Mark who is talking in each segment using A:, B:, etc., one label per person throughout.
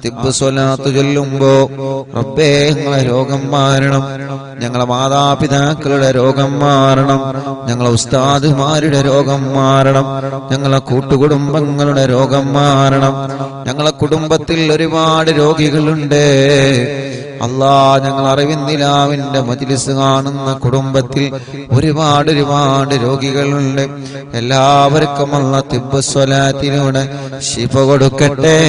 A: തിബ്ബ് സ്വലാത്ത് ചൊല്ലുമ്പോ റബ്ബേ ഞങ്ങളെ രോഗം മാറണം, ഞങ്ങളെ മാതാപിതാക്കളുടെ രോഗം മാറണം, ഞങ്ങളെ ഉസ്താദുമാരുടെ രോഗം മാറണം, ഞങ്ങളെ കൂട്ടുകുടുംബങ്ങളുടെ രോഗം മാറണം. ഞങ്ങളെ കുടുംബത്തിൽ ഒരുപാട് രോഗികളുണ്ട് അല്ലാ. ഞങ്ങൾ അറിവിന്നിലാവിന്റെ മജ്‌ലിസ് കാണുന്ന കുടുംബത്തിൽ ഒരുപാട് രോഗികളുണ്ട്. എല്ലാവർക്കും അല്ലാഹ് തിബ്ബ് സ്വലാത്തിലൂടെ ശിഫ കൊടുക്കട്ടെ.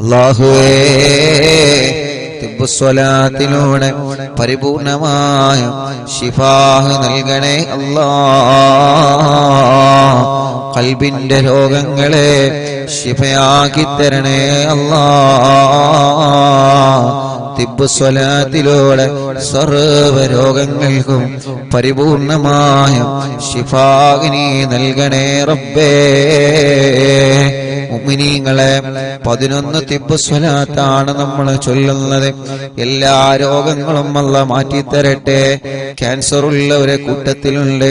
A: അല്ലാഹുവേ തിബ്ബ് സ്വലാത്തിലൂടെ പരിപൂർണമായ ശിഫാഹ് നൽകണേ അല്ലാഹ്. ഖൽബിന്റെ രോഗങ്ങളെ ശിഫയാക്കി തരണേ അല്ലാഹ്. തിബ്ബ് സ്വലാത്തിലൂടെ സർവ്വ രോഗങ്ങൾക്കും പരിപൂർണമായ ശിഫാ നീ നൽകണേ റബ്ബേ. മുഅ്മിനീങ്ങളെ 11 തിബ്ബ് സ്വലാത്താണ് നമ്മൾ ചൊല്ലുന്നത്. എല്ലാ രോഗങ്ങളും അല്ലാഹ് മാറ്റിത്തരട്ടെ. ക്യാൻസർ ഉള്ളവരെ കൂട്ടത്തിലുണ്ട്,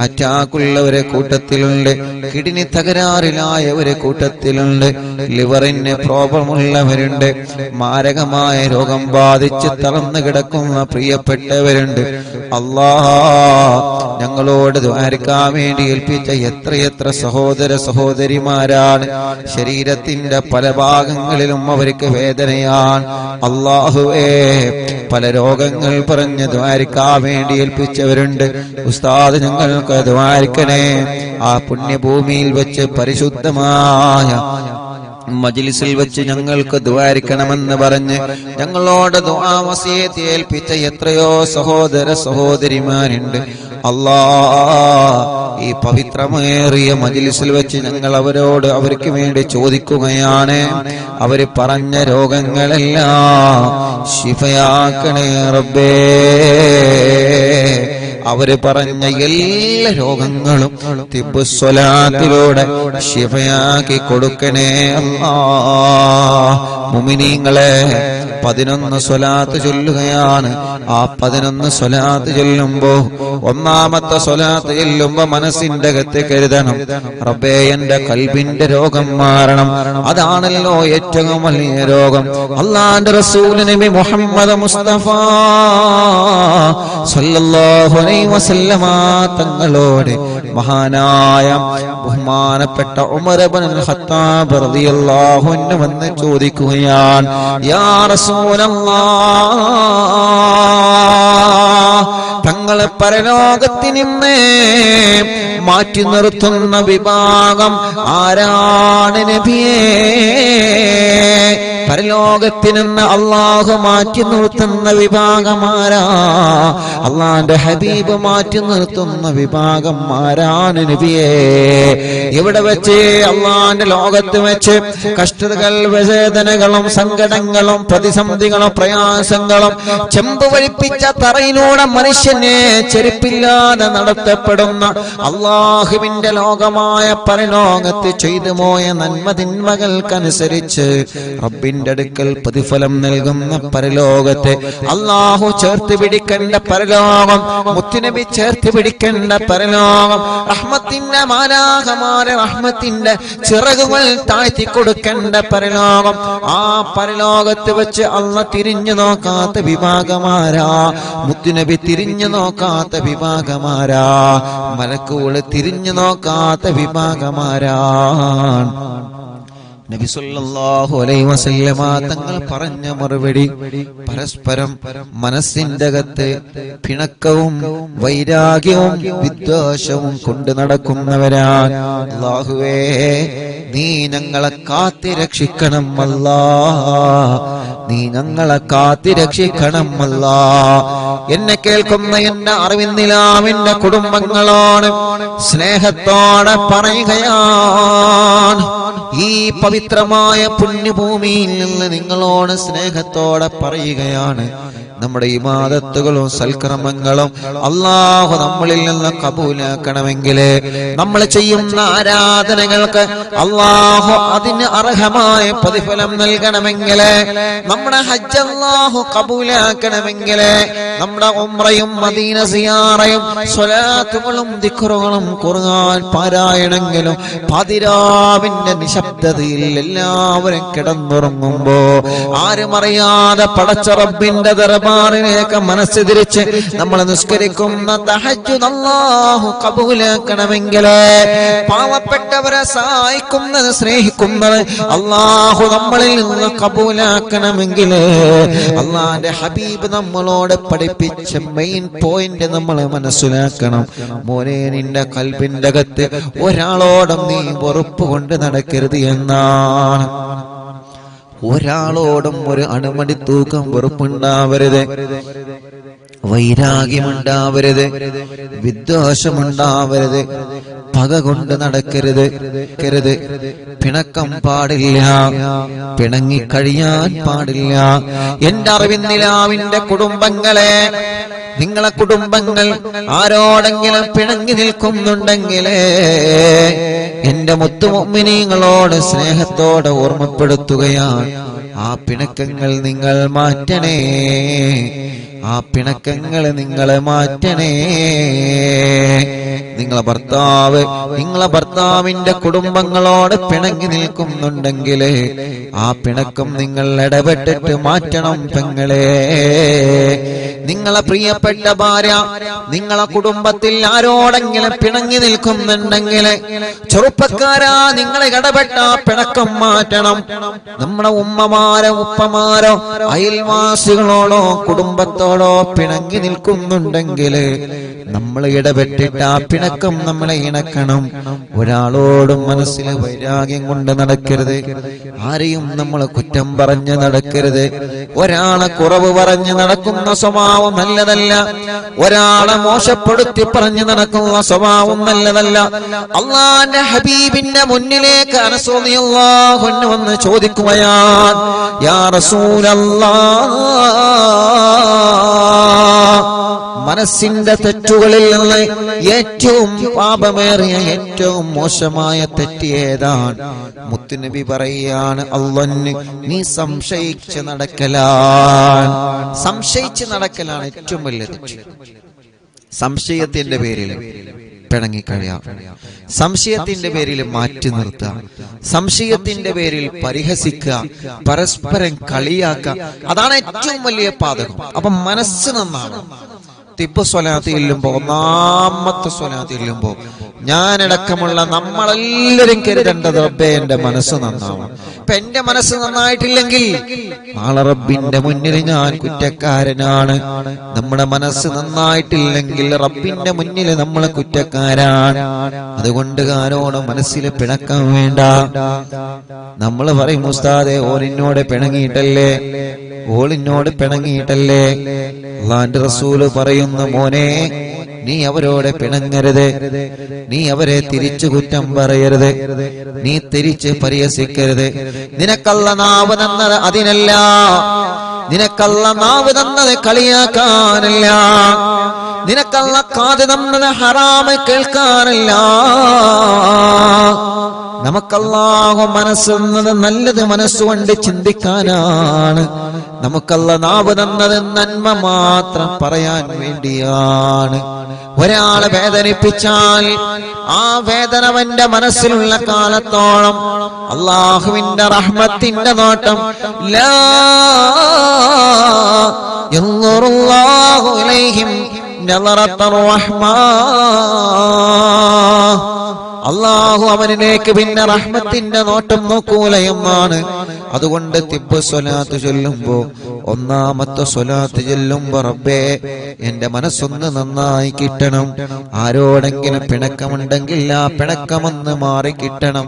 A: അറ്റാക്കുള്ളവരെ കൂട്ടത്തിലുണ്ട്, കിഡ്നി തകരാറിലായവരെ കൂട്ടത്തിലുണ്ട്, ലിവറിന് പ്രോബ്ലം ഉള്ളവരുണ്ട്, മാരകമായ രോഗം ബാധിച്ച് തളർന്നു കിടക്കുന്ന പ്രിയപ്പെട്ടവരുണ്ട്. അല്ലാഹ് ഞങ്ങളോട് ദുആരിക്കാൻ വേണ്ടി ഏൽപ്പിച്ച എത്രയെത്ര സഹോദര സഹോദരിമാരാണ്. ശരീരത്തിന്റെ പല ഭാഗങ്ങളിലും അവർക്ക് വേദനയാണ്. അല്ലാഹുവേ പല രോഗങ്ങൾ പറഞ്ഞ് ദുആരിക്കാൻ വേണ്ടി ഏൽപ്പിച്ചവരുണ്ട്. ഉസ്താദ് ഞങ്ങൾക്ക് ദുആരിക്കണേ. ആ പുണ്യഭൂമിയിൽ വെച്ച് പരിശുദ്ധമായ മജ്‌ലിസിൽ വെച്ച് ഞങ്ങൾക്ക് ദുആരിക്കണമെന്ന് പറഞ്ഞ് ഞങ്ങളോട് ദുആ വസിയത്ത് ഏൽപ്പിച്ച എത്രയോ സഹോദര സഹോദരിമാരുണ്ട്. അല്ലാഹ് ഈ പവിത്രമേറിയ മജ്‌ലിസിൽ വെച്ച് ഞങ്ങൾ അവർക്ക് വേണ്ടി ചോദിക്കുകയാണ്. അവര് പറഞ്ഞ രോഗങ്ങളെല്ലാം ശിഫയാക്കണേ റബ്ബേ. അവര് പറഞ്ഞ എല്ലാ രോഗങ്ങളും തിബ്ബ് സ്വലാത്തിലൂടെ ശിഫയാക്കി കൊടുക്കണേ അല്ലാഹ്. മുഅ്മിനീങ്ങളെ 11 സ്വലാത്ത് ചൊല്ലുകയാണ്. ആ 11 സ്വലാത്ത് ചൊല്ലുമ്പോ ഒന്നാമത്തെ സ്വലാത്ത് ചൊല്ലുമ്പോ മനസ്സിന്റെ അകത്ത് കരുതണം, റബ്ബേ എന്റെ ഖൽബിന്റെ രോഗം മാറണം. അതാണല്ലോ ഏറ്റവും വലിയ രോഗം. അല്ലാഹുവിന്റെ റസൂൽ നബി മുഹമ്മദ് മുസ്തഫ സല്ലല്ലാഹു അലൈഹി വസല്ലമ തങ്ങളോട് മഹാനായ ബഹുമാനപ്പെട്ട ഉമർ ഇബ്നുൽ ഖത്താബ് റളിയല്ലാഹു അൻഹു വന്ന് ചോദിക്കുകയാണ്, യാ റസൂലല്ലാഹ്, തങ്ങളെ പരലോകത്തിൽ നിന്ന് മാറ്റി നിർത്തുന്ന വിഭാഗം ആരാണ് നബിയേ? പരലോകത്തിൽ നിന്ന് അല്ലാഹു മാറ്റി നിർത്തുന്ന വിഭാഗമാരാ? അല്ലാഹുവിന്റെ ഹബീബ് മാറ്റി നിർത്തുന്ന വിഭാഗം ആരാണ് നബിയേ? ഇവിടെ വെച്ച് അല്ലാഹുവിന്റെ ലോകത്ത് വെച്ച് കഷ്ടതകൾ, വേദനകളും സങ്കടങ്ങളും പ്രതിസന്ധികളും പ്രയാസങ്ങളും ചെമ്പ് വഴിപ്പിച്ച തറയിലൂടെ മനുഷ്യനെ ചെരുപ്പില്ലാതെ നടത്തപ്പെടുന്ന അല്ലാഹുവിന്റെ ലോകമായ പരലോകത്ത് ചെയ്തു പോയ നന്മതിന്മകൾക്കനുസരിച്ച് റബ്ബിന്റെ അടുക്കൽ പ്രതിഫലം നൽകുന്ന പരലോകത്തെ അല്ലാഹു ചേർത്ത് പിടിക്കേണ്ട പരലോകം, മുത്തുനബി ചേർത്ത് പിടിക്കേണ്ട പരലോകം, റഹ്മത്തിന്റെ മാലാഖമാരെ റഹ്മത്തിന്റെ ചിറകുകൾ താഴ്ത്തി കൊടുക്കേണ്ട പരലോകം. ആ പരലോകത്ത് വെച്ച് അല്ലാഹ് തിരിഞ്ഞു നോക്കാത്ത വിഭാഗമാരാ? മുത്തുനബി തിരിഞ്ഞു നോക്കാത്ത വിഭാഗമാരാ? മലക്കുകൾ തിരിഞ്ഞു നോക്കാത്ത വിഭാഗമാരാണ്? നബി സല്ലല്ലാഹു അലൈഹി വസല്ലമ തങ്ങൾ പറഞ്ഞ മറുപടി, പരസ്പരം മനസ്സിന്റെ അകത്ത് പിണക്കവും വൈരാഗ്യവും വിദ്വേഷവും കൊണ്ട് നടക്കുന്നവരാണ്. അല്ലാഹുവേ നീ ഞങ്ങളെ കാത്തിരക്ഷിക്കണം അല്ലാഹ്, നീ ഞങ്ങളെ കാത്തിരക്ഷിക്കണം അല്ലാഹ്. എന്നെ കേൾക്കുന്ന എന്റെ അറിവിന്നിലാവിന്റെ കുടുംബങ്ങളോട് സ്നേഹത്തോടെ പറയുകയാണ്, ഈ പവിത്രമായ പുണ്യഭൂമിയിൽ നിന്ന് നിങ്ങളോട് സ്നേഹത്തോടെ പറയുകയാണ്, നമ്മുടെ ഇബാദത്തുകളും സൽക്കർമ്മങ്ങളും അല്ലാഹു നമ്മളിൽ നിന്ന് കബൂലാക്കണമെങ്കിൽ, നമ്മൾ ചെയ്യുന്ന ആരാധനകൾക്ക് അല്ലാഹു അതിന് അർഹമായ പ്രതിഫലം നൽകണമെങ്കിൽ, നമ്മുടെ ഹജ്ജ് അല്ലാഹു കബൂലാക്കണമെങ്കിൽ, നമ്മുടെ ഉംറയും മദീന സിയാറയും സ്വലാത്തുകളും ദിക്റുകളും ഖുർആൻ പാരായണമെങ്കിലും പാതിരാവിന്റെ നിശബ്ദതയിൽ എല്ലാവരും കിടന്നുറങ്ങുമ്പോ ആരും അറിയാതെ പടച്ച റബ്ബിന്റെ ദർബാറിലേക്ക് മനസ്സ് തിരിച്ച് നമ്മൾ നിസ്കരിക്കുന്ന തഹജ്ജുദ് അല്ലാഹു കബൂലാക്കണമെങ്കിൽ, പാവപ്പെട്ടവരെ സഹായിക്കുന്നത് സ്നേഹിക്കുന്നത് അല്ലാഹു നമ്മളിൽ നിന്ന് കബൂലാക്കണമെങ്കിൽ, അല്ലാഹുവിന്റെ ഹബീബ് നമ്മളോട് പഠിപ്പിച്ച മെയിൻ പോയിന്റ് നമ്മൾ മനസ്സിലാക്കണം. മോനെ, നിന്റെ കൽബിന്റെ അകത്ത് ഒരാളോടും നീ വെറുപ്പ് കൊണ്ട് നടക്കരുത് എന്നാണ്. ഒരാളോടും ഒരു അണുമണി തൂക്കം വെറുപ്പുണ്ടാവരുത്, വൈരാഗ്യമുണ്ടാവരുത്, വിദ്വേഷമുണ്ടാവരുത്, പക കൊണ്ട് നടക്കരുത്, പിണക്കം പാടില്ല, പിണങ്ങിക്കഴിയാൻ പാടില്ല. എന്റെ അറിവിന്നിലാവിന്റെ കുടുംബങ്ങളെ, നിങ്ങളെ കുടുംബങ്ങൾ ആരോടെങ്കിലും പിണങ്ങി നിൽക്കുന്നുണ്ടെങ്കിലേ എന്റെ മുത്തുമുഅ്മിനീങ്ങളോട് സ്നേഹത്തോടെ ഓർമ്മപ്പെടുത്തുകയാണ്, ആ പിണക്കങ്ങൾ നിങ്ങൾ മാറ്റണേ, ആ പിണക്കങ്ങൾ നിങ്ങൾ മാറ്റണേ. നിങ്ങളെ ഭർത്താവിന്റെ കുടുംബങ്ങളോട് പിണങ്ങി നിൽക്കുന്നുണ്ടെങ്കിൽ ആ പിണക്കം നിങ്ങൾ ഇടപെട്ടിട്ട് മാറ്റണം പെങ്ങളെ. നിങ്ങളെ പ്രിയപ്പെട്ട ഭാര്യ നിങ്ങളെ കുടുംബത്തിൽ ആരോടെങ്കിലും പിണങ്ങി നിൽക്കുന്നുണ്ടെങ്കിൽ ചെറുപ്പക്കാരാ, നിങ്ങളെ ഇടപെട്ട പിണക്കം മാറ്റണം. നമ്മുടെ ഉമ്മമാരോ ഉപ്പമാരോ അയൽവാസികളോടോ കുടുംബത്തോടോ പിണങ്ങി നിൽക്കുന്നുണ്ടെങ്കിൽ നമ്മൾ ഇടപെട്ടിട്ട് ആ പിണക്കം നമ്മളെ ഇണക്കണം. ഒരാളോടും മനസ്സിൽ വൈരാഗ്യം കൊണ്ട് നടക്കരുത്, ആരെയും നമ്മൾ കുറ്റം പറഞ്ഞ് നടക്കരുത്, ഒരാളെ കുറവ് പറഞ്ഞ് നടക്കുന്ന സ്വഭാവം നല്ലതല്ല, ഒരാളെ മോശപ്പെടുത്തി പറഞ്ഞ് നടക്കുന്ന സ്വഭാവം നല്ലതല്ല. അല്ലാഹുവിന്റെ ഹബീബിന്റെ മുന്നിലേക്ക് അനസ് റളിയല്ലാഹു അൻഹു വന്ന് ചോദിക്കുകയാണ്, യാ റസൂലല്ലാഹ്, മനസ്സിന്റെ തെറ്റുകളിൽ നിന്ന് ഏറ്റവും പാപമേറിയ ഏറ്റവും മോശമായ തെറ്റ് ഏതാണ്? മുത്തുനബി പറയാണ്, അല്ലാഹുവിനെ നീ സംശയിച്ച് നടക്കലാണ്. സംശയിച്ച് നടക്കലാണ് ഏറ്റവും വലിയ തെറ്റ്. സംശയത്തിന്റെ പേരിൽ പിണങ്ങിക്കഴിയാം, സംശയത്തിന്റെ പേരിൽ മാറ്റി നിർത്താം, സംശയത്തിന്റെ പേരിൽ പരിഹസിക്കുക, പരസ്പരം കളിയാക്കുക, അതാണ് ഏറ്റവും വലിയ പാതകം. അപ്പൊ മനസ്സ് നന്നാണ്. തിബ് സ്വലാത്ത് ചെല്ലുമ്പോ, ഒന്നാമത്തെ സ്വലാത്ത് ചെല്ലുമ്പോ ഞാനടക്കമുള്ള നമ്മളെല്ലാരും കരുതേണ്ടത്, റബ്ബേ എന്റെ മനസ്സ് നന്നാവണം. ഇപ്പൊ എന്റെ മനസ്സ് നന്നായിട്ടില്ലെങ്കിൽ നാളെ റബ്ബിന്റെ മുന്നിൽ ഞാൻ കുറ്റക്കാരനാണ്. നമ്മുടെ മനസ്സ് നന്നായിട്ടില്ലെങ്കിൽ റബ്ബിന്റെ മുന്നിൽ നമ്മൾ കുറ്റക്കാരാണ്. അതുകൊണ്ട് ആരോട് മനസ്സിൽ പിണക്കാൻ വേണ്ട. നമ്മൾ പറയും, ഉസ്താദേ ഓലിനോട് പിണങ്ങിയിട്ടല്ലേ, ഓളിനോട് പിണങ്ങിയിട്ടല്ലേ. അല്ലാഹുവിന്റെ റസൂല് പറയുന്നു, മോനെ നീ അവരോട് പിണങ്ങരുത്, നീ അവരെ തിരിച്ചു കുറ്റം പറയരുത്, നീ തിരിച്ച് പരിഹസിക്കരുത്. നിനക്കല്ല നാവ് തന്നത് അതിനല്ല, നിനക്കല്ല നാവ് തന്നത് കളിയാക്കാനല്ല, നിനക്കല്ല കാത് തന്നത് ഹറാമ് കേൾക്കാനല്ല. നമുക്കല്ലാഹു മനസ്സെന്നത് നല്ലത് മനസ്സുകൊണ്ട് ചിന്തിക്കാനാണ്. നമുക്കല്ല നാവ് തന്നത് നന്മ മാത്രം പറയാൻ വേണ്ടിയാണ്. ഒരാളെ വേദനിപ്പിച്ചാൽ ആ വേദന അവന്റെ മനസ്സിലുള്ള കാലത്തോളം അല്ലാഹുവിന്റെ റഹ്മത്തിന്റെ നോട്ടം ലാ യൻദുറുല്ലാഹു ഇലൈഹിം നളറത്തുർ റഹ്മാ, അല്ലാഹു അവനിലേക്ക് പിന്നെ റഹ്മത്തിന്റെ നോട്ടം നോക്കൂല എന്നാണ്. അതുകൊണ്ട് തിബ് സ്വലാത്ത് ചൊല്ലുമ്പോ, ഒന്നാമത്തെ സ്വലാത്ത് ചൊല്ലുമ്പോ, റബ്ബേ എന്റെ മനസ്സൊന്ന് നന്നായി കിട്ടണം. ആരോടെങ്കിലും പിണക്കമുണ്ടെങ്കിൽ ആ പിണക്കമൊന്ന് മാറി കിട്ടണം.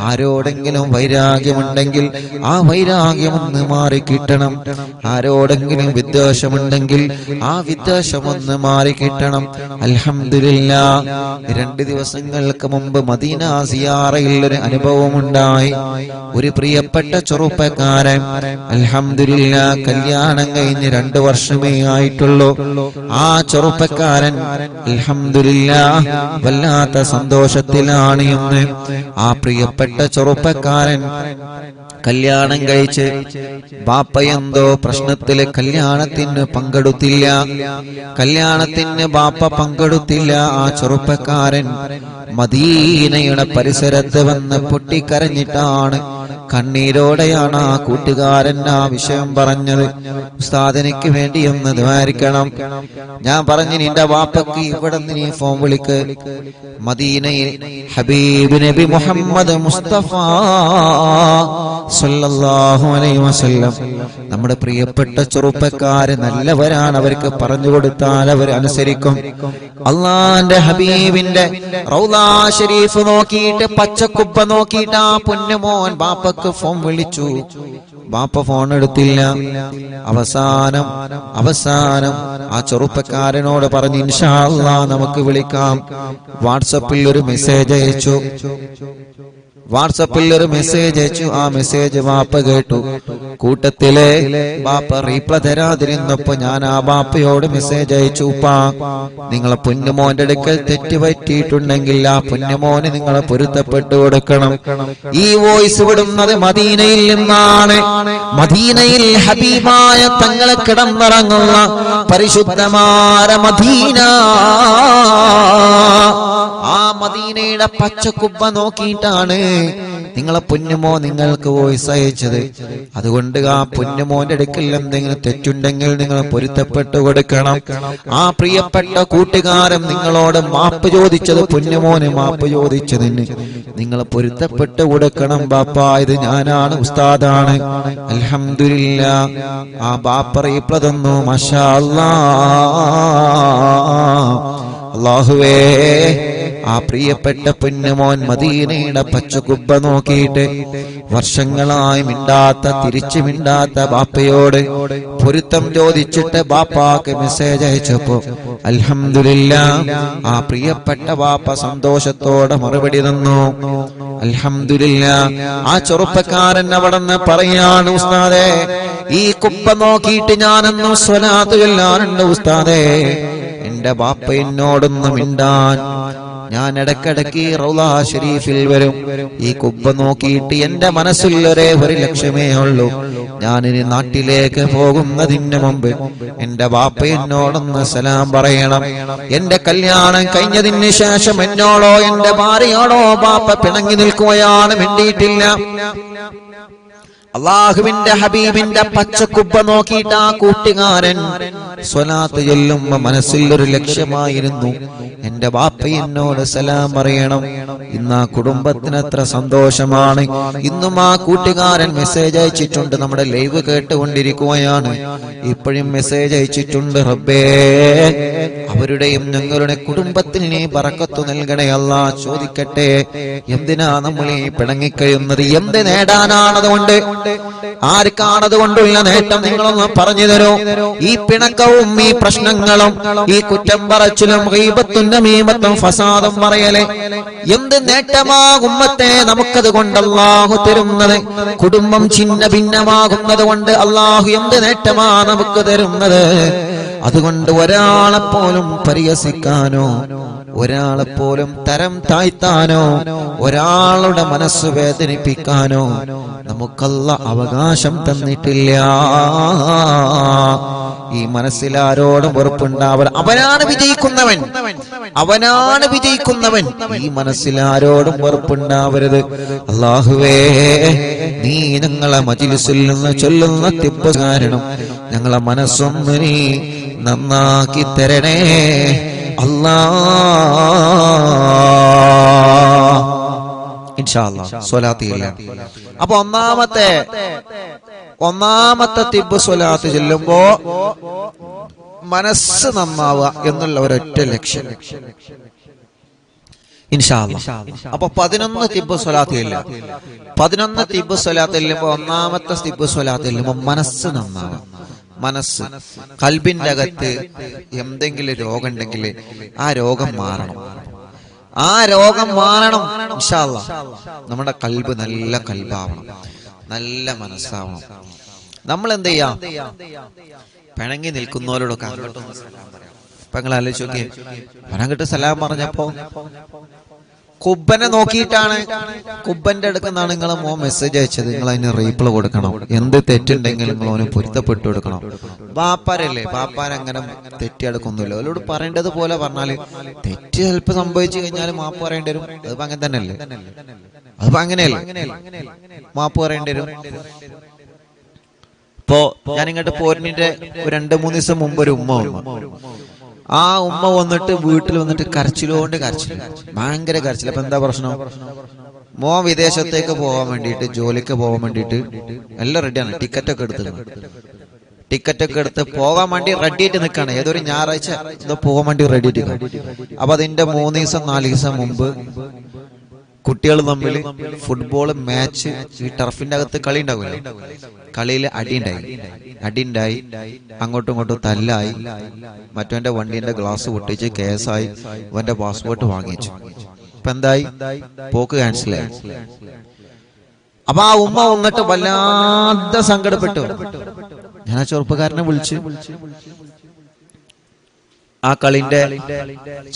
A: ആരോടെങ്കിലും വൈരാഗ്യമുണ്ടെങ്കിൽ ആ വൈരാഗ്യമൊന്ന് മാറി കിട്ടണം. ആരോടെങ്കിലും വിദ്വേഷമുണ്ടെങ്കിൽ ആ വിദ്വേഷമൊന്ന് മാറി കിട്ടണം. അൽഹംദുലില്ലാഹ്, 2 ദിവസങ്ങൾക്ക് മുമ്പ് മദീന സിയാറയിൽ ഒരു അനുഭവമുണ്ടായി. ഒരു പ്രിയപ്പെട്ട ചെറുപ്പക്കാരൻ ചെറുപ്പക്കാരൻ അൽഹംദുലില്ലാ കല്യാണം കഴിഞ്ഞ് 2 വർഷമേ ആയിട്ടുള്ളൂ. ആ ചെറുപ്പക്കാരൻ അൽഹംദുലില്ലാ വല്ലാത്ത സന്തോഷത്തിലാണ് എന്ന്. ആ പ്രിയപ്പെട്ട ചെറുപ്പക്കാരൻ കല്യാണം കഴിച്ച് ബാപ്പ എന്തോ പ്രശ്നത്തില് കല്യാണത്തിന് പങ്കെടുത്തില്ല. കല്യാണത്തിന് ബാപ്പ പങ്കെടുത്തില്ല. ആ ചെറുപ്പക്കാരൻ മദീനയുടെ പരിസരത്ത് വന്ന് പൊട്ടിക്കരഞ്ഞിട്ടാണ്, കണ്ണീരോടെയാണ് ആ കൂട്ടുകാരൻ ആ വിഷയം പറഞ്ഞത്. ഉസ്താദ് എനിക്ക് വേണ്ടി ഒന്ന് ദ്വാരിക്കണം. ഞാൻ പറഞ്ഞു, നിന്റെ വാപ്പക്ക് ഇവിടെ നീ ഫോൺ വിളിക്ക്. മദീനയിൽ ഹബീബ് നബി മുഹമ്മദ് മുസ്തഫ സല്ലല്ലാഹു അലൈഹി വസല്ലം, നമ്മുടെ പ്രിയപ്പെട്ട ചെറുപ്പക്കാര് നല്ലവരാണ്, അവർക്ക് പറഞ്ഞു കൊടുത്താൽ അവർ അനുസരിക്കും. അള്ളാന്റെ ഹബീബിന്റെ റൗളാ ശരീഫ് നോക്കിയിട്ട്, പച്ചക്കുബ്ബ നോക്കിയിട്ട് ആ പൊന്നുമോൻ ബാപ്പക്ക് ഫോൺ വിളിച്ചു. ബാപ്പ ഫോൺ എടുത്തില്ല. അവസാനം ആ ചെറുപ്പക്കാരനോട് പറഞ്ഞു, ഇൻഷാ അല്ലാഹ് നമുക്ക് വിളിക്കാം. വാട്സപ്പിൽ ഒരു മെസ്സേജ് അയച്ചു. ആ മെസ്സേജ് ബാപ്പ കേട്ടു. കൂട്ടത്തിലെ ബാപ്പ റീപ്ലൈ തരാതിരുന്നപ്പോ ഞാൻ ആ ബാപ്പയോട് മെസ്സേജ് അയച്ചു, ഉപ്പാ നിങ്ങളെ പൊന്നുമോന്റെ അടുക്കൽ തെറ്റ് പറ്റിയിട്ടുണ്ടെങ്കിൽ ആ പൊന്നുമോന് നിങ്ങളെ പൊരുത്തപ്പെട്ടു കൊടുക്കണം. ഈ വോയിസ് വിടുന്നത് മദീനയിൽ നിന്നാണ്. മദീനയിൽ ഹബീബായ തങ്ങളെ കിടന്നിറങ്ങുന്ന പരിശുദ്ധമായ മദീന. ആ മദീനയുടെ പച്ചക്കുബ്ബ നോക്കിയിട്ടാണ് നിങ്ങളെ പൊന്നുമോ നിങ്ങൾക്ക് വോയിസ് അയച്ചത്. അതുകൊണ്ട് ആ പൊന്നുമോന്റെ അടുക്കൽ എന്തെങ്കിലും തെറ്റുണ്ടെങ്കിൽ നിങ്ങൾ പൊരുത്തപ്പെട്ടു കൊടുക്കണം. ആ പ്രിയപ്പെട്ട കൂട്ടുകാരൻ നിങ്ങളോട് മാപ്പ് ചോദിച്ചത്, പൊന്നുമോന് മാപ്പ് ചോദിച്ചതിന് നിങ്ങൾ പൊരുത്തപ്പെട്ടു കൊടുക്കണം. ബാപ്പ ഇത് ഞാനാണ്, ഉസ്താദാണ്. അൽഹംദുലില്ലാ ആ ബാപ്പ റീപ്ലൈ തന്നു. മാഷാ അല്ലാഹുവേ, ആ പ്രിയപ്പെട്ട പൊന്നുമോൻ മദീനയുടെ പച്ചക്കുബ്ബ നോക്കിയിട്ട് വർഷങ്ങളായി തിരിച്ചു മിണ്ടാത്ത ബാപ്പയോട് പൊരുത്തം ചോദിച്ചിട്ട് ബാപ്പാക്ക് മെസ്സേജ് അയച്ചപ്പോ അൽഹംദുലില്ലാ ആ പ്രിയപ്പെട്ട ബാപ്പ സന്തോഷത്തോടെ മറുപടി തന്നു. അൽഹംദുലില്ലാ. ആ ചെറുപ്പക്കാരൻ അവിടെന്ന് പറയാണ്, ഉസ്താദേ ഈ കുബ്ബ നോക്കിയിട്ട് ഞാനെന്നും സ്വലാത്ത് ചൊല്ലാറുണ്ട് ഉസ്താദേ. എന്റെ ബാപ്പ എന്നോടൊന്നും മിണ്ടാൻ ഞാൻ ഇടക്കിടക്ക് റൗളാ ഷരീഫിൽ വരും. ഈ കുബ്ബ നോക്കിയിട്ട് എന്റെ മനസ്സിൽ ഒരു ലക്ഷ്യമേ ഉള്ളൂ, ഞാനിനി നാട്ടിലേക്ക് പോകുന്നതിന് മുമ്പ് എന്റെ ബാപ്പ എന്നോടൊന്ന് സലാം പറയണം. എന്റെ കല്യാണം കഴിഞ്ഞതിന് ശേഷം എന്നോടോ എന്റെ ഭാര്യയോടോ ബാപ്പ പിണങ്ങി നിൽക്കുകയാണ്, മിണ്ടിയിട്ടില്ല. അള്ളാഹുവിന്റെ ഹബീബിന്റെ പച്ചക്കുബ്ബ നോക്കിയിട്ട് ആ കൂട്ടുകാരൻ സ്വലാത്ത് ചൊല്ലുമ്പോ മനസ്സിൽ ഒരു ലക്ഷ്യമായിരുന്നു, എന്റെ ബാപ്പ എന്നോട് സലാം പറയണം. ഇന്ന് ആ കുടുംബത്തിന് എത്ര സന്തോഷമാണ്. ഇന്നും ആ കൂട്ടുകാരൻ മെസ്സേജ് അയച്ചിട്ടുണ്ട്. നമ്മുടെ ലൈവ് കേട്ടുകൊണ്ടിരിക്കുകയാണ്, ഇപ്പോഴും മെസ്സേജ് അയച്ചിട്ടുണ്ട്. റബ്ബേ അവരുടെയും ഞങ്ങളുടെ കുടുംബത്തിൽ നീ ബറക്കത്ത് നൽകണേ അല്ലാ. ചോദിക്കട്ടെ, എന്തിനാ നമ്മൾ ഈ പിണങ്ങിക്കഴിയുന്നത്? എന്ത് നേടാനാണതുകൊണ്ട്? ആർക്കാണതുകൊണ്ടുള്ള നേട്ടം? നിങ്ങളൊന്ന് പറഞ്ഞു തരൂ. ഈ പിണക്കവും ഈ പ്രശ്നങ്ങളും ഈ കുറ്റം പറച്ചിലും ഗീബത്തും നമീമത്തും ഫസാദും പറയലേ എന്ത് നേട്ടമാകുമ്പത്തെ നമുക്കത് കൊണ്ട് അല്ലാഹു തരുന്നത്? കുടുംബം ഛിന്ന ഭിന്നമാകുന്നത് കൊണ്ട് അല്ലാഹു എന്ത് നേട്ടമാ നമുക്ക് തരുന്നത്? അതുകൊണ്ട് ഒരാളെപ്പോലും പരിഹസിക്കാനോ ഒരാളെപ്പോലും തരം താഴ്ത്താനോ ഒരാളുടെ മനസ്സ് വേദനിപ്പിക്കാനോ നമുക്കല്ല അവകാശം തന്നിട്ടില്ല. ഈ മനസ്സിൽ ആരോടും വെറുപ്പുണ്ടാവണം. അവനാണ് വിജയിക്കുന്നവൻ. ഈ മനസ്സിൽ ആരോടും വെറുപ്പുണ്ടാവരുത്. അല്ലാഹുവേ, നീ ഞങ്ങളെ മജ്‌ലിസിൽ നിന്ന് ചൊല്ലുന്ന തിബ്ബ് കാരണം ഞങ്ങളെ മനസ്സൊന്ന് നീ നന്നാക്കി തരണേ അല്ലാഹ്. ഇൻഷാ അല്ലാഹ് സ്വലാത്ത് ചെയ്യാം. അപ്പൊ ഒന്നാമത്തെ തിബ്ബ് സ്വലാത്ത് ചൊല്ലുമ്പോ മനസ്സ് നന്നാവുക എന്നുള്ള ഒരൊറ്റ ലക്ഷ്യം. ഇൻഷാ അല്ലാഹ്. അപ്പൊ 11 തിബ്ബ് സ്വലാത്ത് ഇല്ല. 11 തിബ്ബ് സ്വലാത്ത് ചെല്ലുമ്പോ ഒന്നാമത്തെ തിബ്ബ് സ്വലാത്ത് ചെല്ലുമ്പോ മനസ്സ് നന്നാവുക. മനസ്സ്, കൽബിന്റെ അകത്ത് എന്തെങ്കിലും രോഗം ഉണ്ടെങ്കിൽ ആ രോഗം മാറണം. ഇൻഷാ അല്ലാഹ്. നമ്മുടെ കൽബ് നല്ല കൽബാവണം. നല്ല മനസ്സാവണം. നമ്മൾ എന്ത് ചെയ്യാം? പിണങ്ങി നിൽക്കുന്നവരോടൊക്കെ അങ്ങോട്ടൊന്ന് സലാം പറയാം. ഇപ്പൊ നിങ്ങൾ ആലോചിച്ച് നോക്കിയേ, അങ്ങോട്ട് സലാം പറഞ്ഞപ്പോ കുബ്ബനെ നോക്കിയിട്ടാണ്, കുബ്ബന്റെ അടുക്കുന്നാണ് നിങ്ങളെ മോൻ മെസ്സേജ് അയച്ചത്. നിങ്ങൾ അതിന് റീപ്ലൈ കൊടുക്കണം. എന്ത് തെറ്റുണ്ടെങ്കിലും നിങ്ങൾ അവന് പൊരുത്തപ്പെട്ടു കൊടുക്കണം. ബാപ്പാരല്ലേ, ബാപ്പാരങ്ങനെ തെറ്റിയെടുക്കൊന്നുമില്ല. അവരോട് പറയേണ്ടത് പോലെ പറഞ്ഞാല് തെറ്റ് ചിലപ്പോ സംഭവിച്ചു കഴിഞ്ഞാൽ മാപ്പ് പറയേണ്ടി വരും. അതിപ്പോ അങ്ങനെ തന്നെയല്ലേ, അതിപ്പോ അങ്ങനെയല്ലേ, മാപ്പ് പറയേണ്ടി വരും. ഇപ്പോ ഞാൻ ഇങ്ങോട്ട് പോരിന്റെ 2-3 ദിവസം മുമ്പ് ഒരു ഉമ്മ വന്നു. ആ ഉമ്മ വന്നിട്ട് വീട്ടിൽ വന്നിട്ട് കരച്ചിലോണ്ട് കരച്ചിൽ, ഭയങ്കര കരച്ചിൽ. അപ്പൊ എന്താ പ്രശ്നം? മോൻ വിദേശത്തേക്ക് പോകാൻ വേണ്ടിയിട്ട്, ജോലിക്ക് പോകാൻ വേണ്ടിയിട്ട് എല്ലാം റെഡിയാണ്. ടിക്കറ്റൊക്കെ എടുത്ത് പോകാൻ വേണ്ടി റെഡി ആയിട്ട് നിൽക്കാണ്. ഏതൊരു ഞായറാഴ്ച എന്തോ പോകാൻ വേണ്ടി റെഡി ആയിട്ട്. അപ്പൊ അതിന്റെ 3 ദിവസം 4 ദിവസം മുമ്പ് കുട്ടികൾ തമ്മിൽ ഫുട്ബോൾ മാച്ച്, ഈ ടർഫിന്റെ അകത്ത് കളി ഉണ്ടാവില്ല, കളിയിൽ അടിയുണ്ടായി, അങ്ങോട്ടും ഇങ്ങോട്ടും തല്ലായി. മറ്റവന്റെ വണ്ടീന്റെ ഗ്ലാസ് പൊട്ടിച്ച് കേസായി. അവന്റെ പാസ്പോർട്ട് വാങ്ങിച്ചു. ഇപ്പൊ എന്തായി? പോക്ക് ക്യാൻസലായി. അപ്പൊ ആ ഉമ്മ വന്നിട്ട് വല്ലാതെ സങ്കടപ്പെട്ടു. ഞാൻ ആ ചെറുപ്പക്കാരനെ വിളിച്ചു. ആ കളിന്റെ